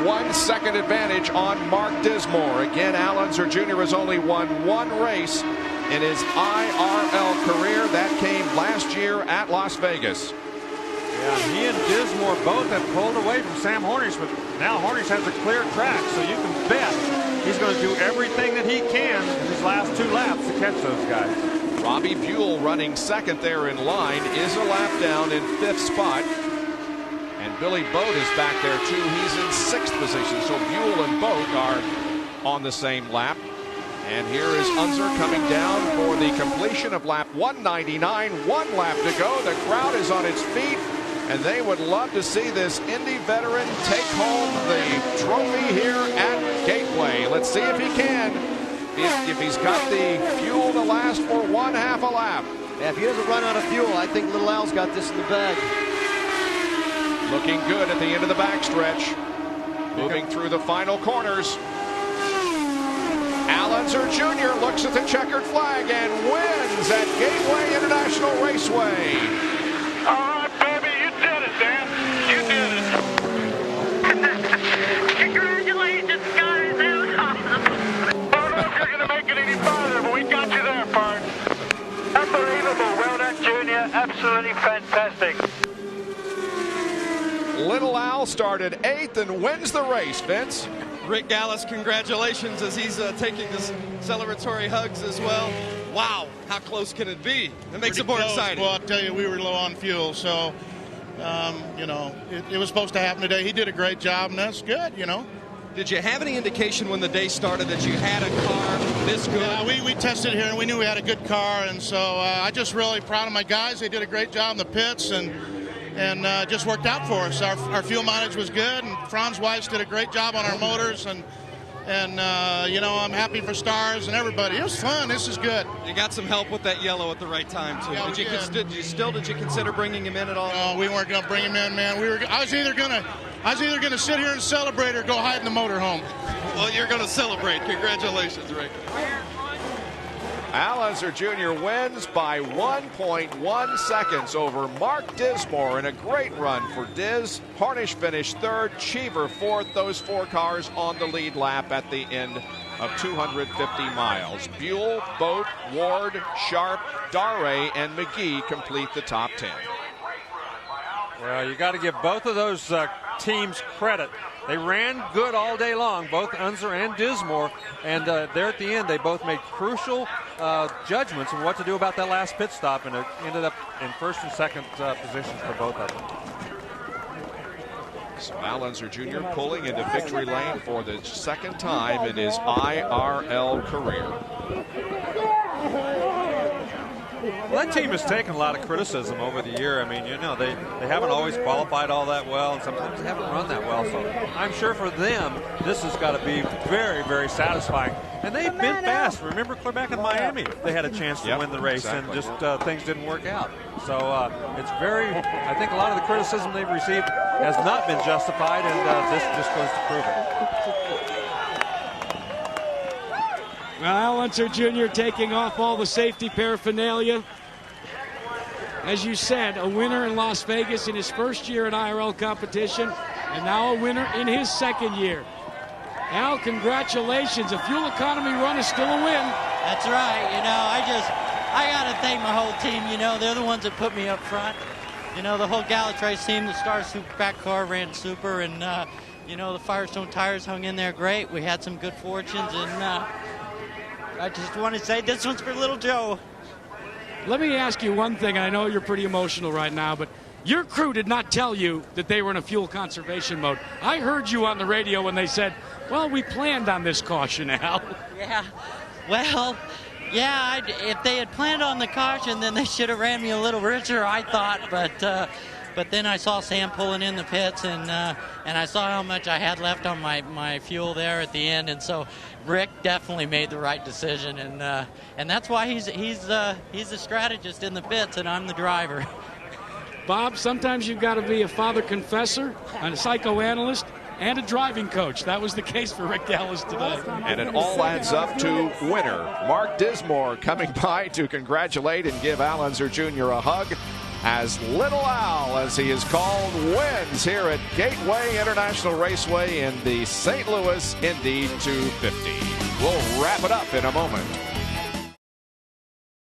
1 second advantage on Mark Dismore. Again, Al Unser Jr. has only won 1 race in his IRL career. That came last year at Las Vegas. Yeah, he and Dismore both have pulled away from Sam Hornish, but now Hornish has a clear track, so you can bet he's going to do everything that he can in his last 2 laps to catch those guys. Robbie Buell running 2nd there in line is a lap down in 5th spot. And Billy Boat is back there too. He's in 6th position. So Buell and Boat are on the same lap. And here is Unser coming down for the completion of lap 199. 1 lap to go. The crowd is on its feet, and they would love to see this Indy veteran take home the trophy here at Gateway. Let's Let's see if he can. If he's got the fuel to last for 1/2 a lap. Yeah, if he doesn't run out of fuel, I think Little Al's got this in the bag. Looking good at the end of the backstretch. Moving through the final corners. Al Unser Jr. looks at the checkered flag and wins at Gateway International Raceway. All right, baby, you did it, Dan. You did it. Congratulations, guys. That was awesome. I don't know if you're going to make it any farther, but we got you there, Bart. Unbelievable. Well done, Junior. Absolutely fantastic. Little Al started 8th and wins the race, Vince. Rick Gallis, congratulations as he's taking his celebratory hugs as well. Wow, how close can it be? It makes it more exciting. Well, I'll tell you, we were low on fuel, so, you know, it was supposed to happen today. He did a great job, and that's good, you know. Did you have any indication when the day started that you had a car this good? Yeah, we tested here, and we knew we had a good car, and so I just really proud of my guys. They did a great job in the pits, and just worked out for us. Our fuel mileage was good, and Franz Weiss did a great job on our motors, and you know, I'm happy for Stars and everybody. It was fun. This is good. You got some help with that yellow at the right time too. Yeah, did you consider bringing him in at all? No, we weren't going to bring him in, man. I was either going to sit here and celebrate or go hide in the motorhome. Well, you're going to celebrate. Congratulations, Rick. Al Unser Jr. wins by 1.1 seconds over Mark Dismore in a great run for Diz. Harnish finished 3rd, Cheever 4th. Those 4 cars on the lead lap at the end of 250 miles. Buell, Boat, Ward, Sharp, Dare, and McGee complete the top 10. Well, you got to give both of those teams credit. They ran good all day long, both Unser and Dismore, and there at the end they both made crucial judgments on what to do about that last pit stop, and it ended up in 1st and 2nd positions for both of them. So Al Unser Jr. pulling into victory lane for the 2nd time in his IRL career. Well, that team has taken a lot of criticism over the year. I mean, you know, they haven't always qualified all that well, and sometimes they haven't run that well. So I'm sure for them, this has got to be very, very satisfying. And they've been fast. Remember, clear back in Miami, they had a chance to win the race, and just things didn't work out. So it's I think a lot of the criticism they've received has not been justified, and this just goes to prove it. Well, Al Unser Jr. taking off all the safety paraphernalia. As you said, a winner in Las Vegas in his 1st year at IRL competition, and now a winner in his 2nd year. Al, congratulations. A fuel economy run is still a win. That's right. You know, I got to thank my whole team. You know, they're the ones that put me up front. You know, the whole Gallup race team, the Star Super back car ran super, and, you know, the Firestone tires hung in there great. We had some good fortunes, and I just want to say this one's for little Joe. Let me ask you one thing. I know you're pretty emotional right now, but your crew did not tell you that they were in a fuel conservation mode. I heard you on the radio when they said, well, we planned on this caution, Al. Yeah, well, yeah, if they had planned on the caution, then they should have ran me a little richer, I thought. But then I saw Sam pulling in the pits, and I saw how much I had left on my fuel there at the end, and so Rick definitely made the right decision, and that's why he's a strategist in the pits, and I'm the driver. Bob, sometimes you've got to be a father confessor, a psychoanalyst, and a driving coach. That was the case for Rick Gallis today. And it all adds up to winner. Mark Dismore coming by to congratulate and give Al Unser Jr. a hug as Little Al, as he is called, wins here at Gateway International Raceway in the St. Louis Indy 250. We'll wrap it up in a moment.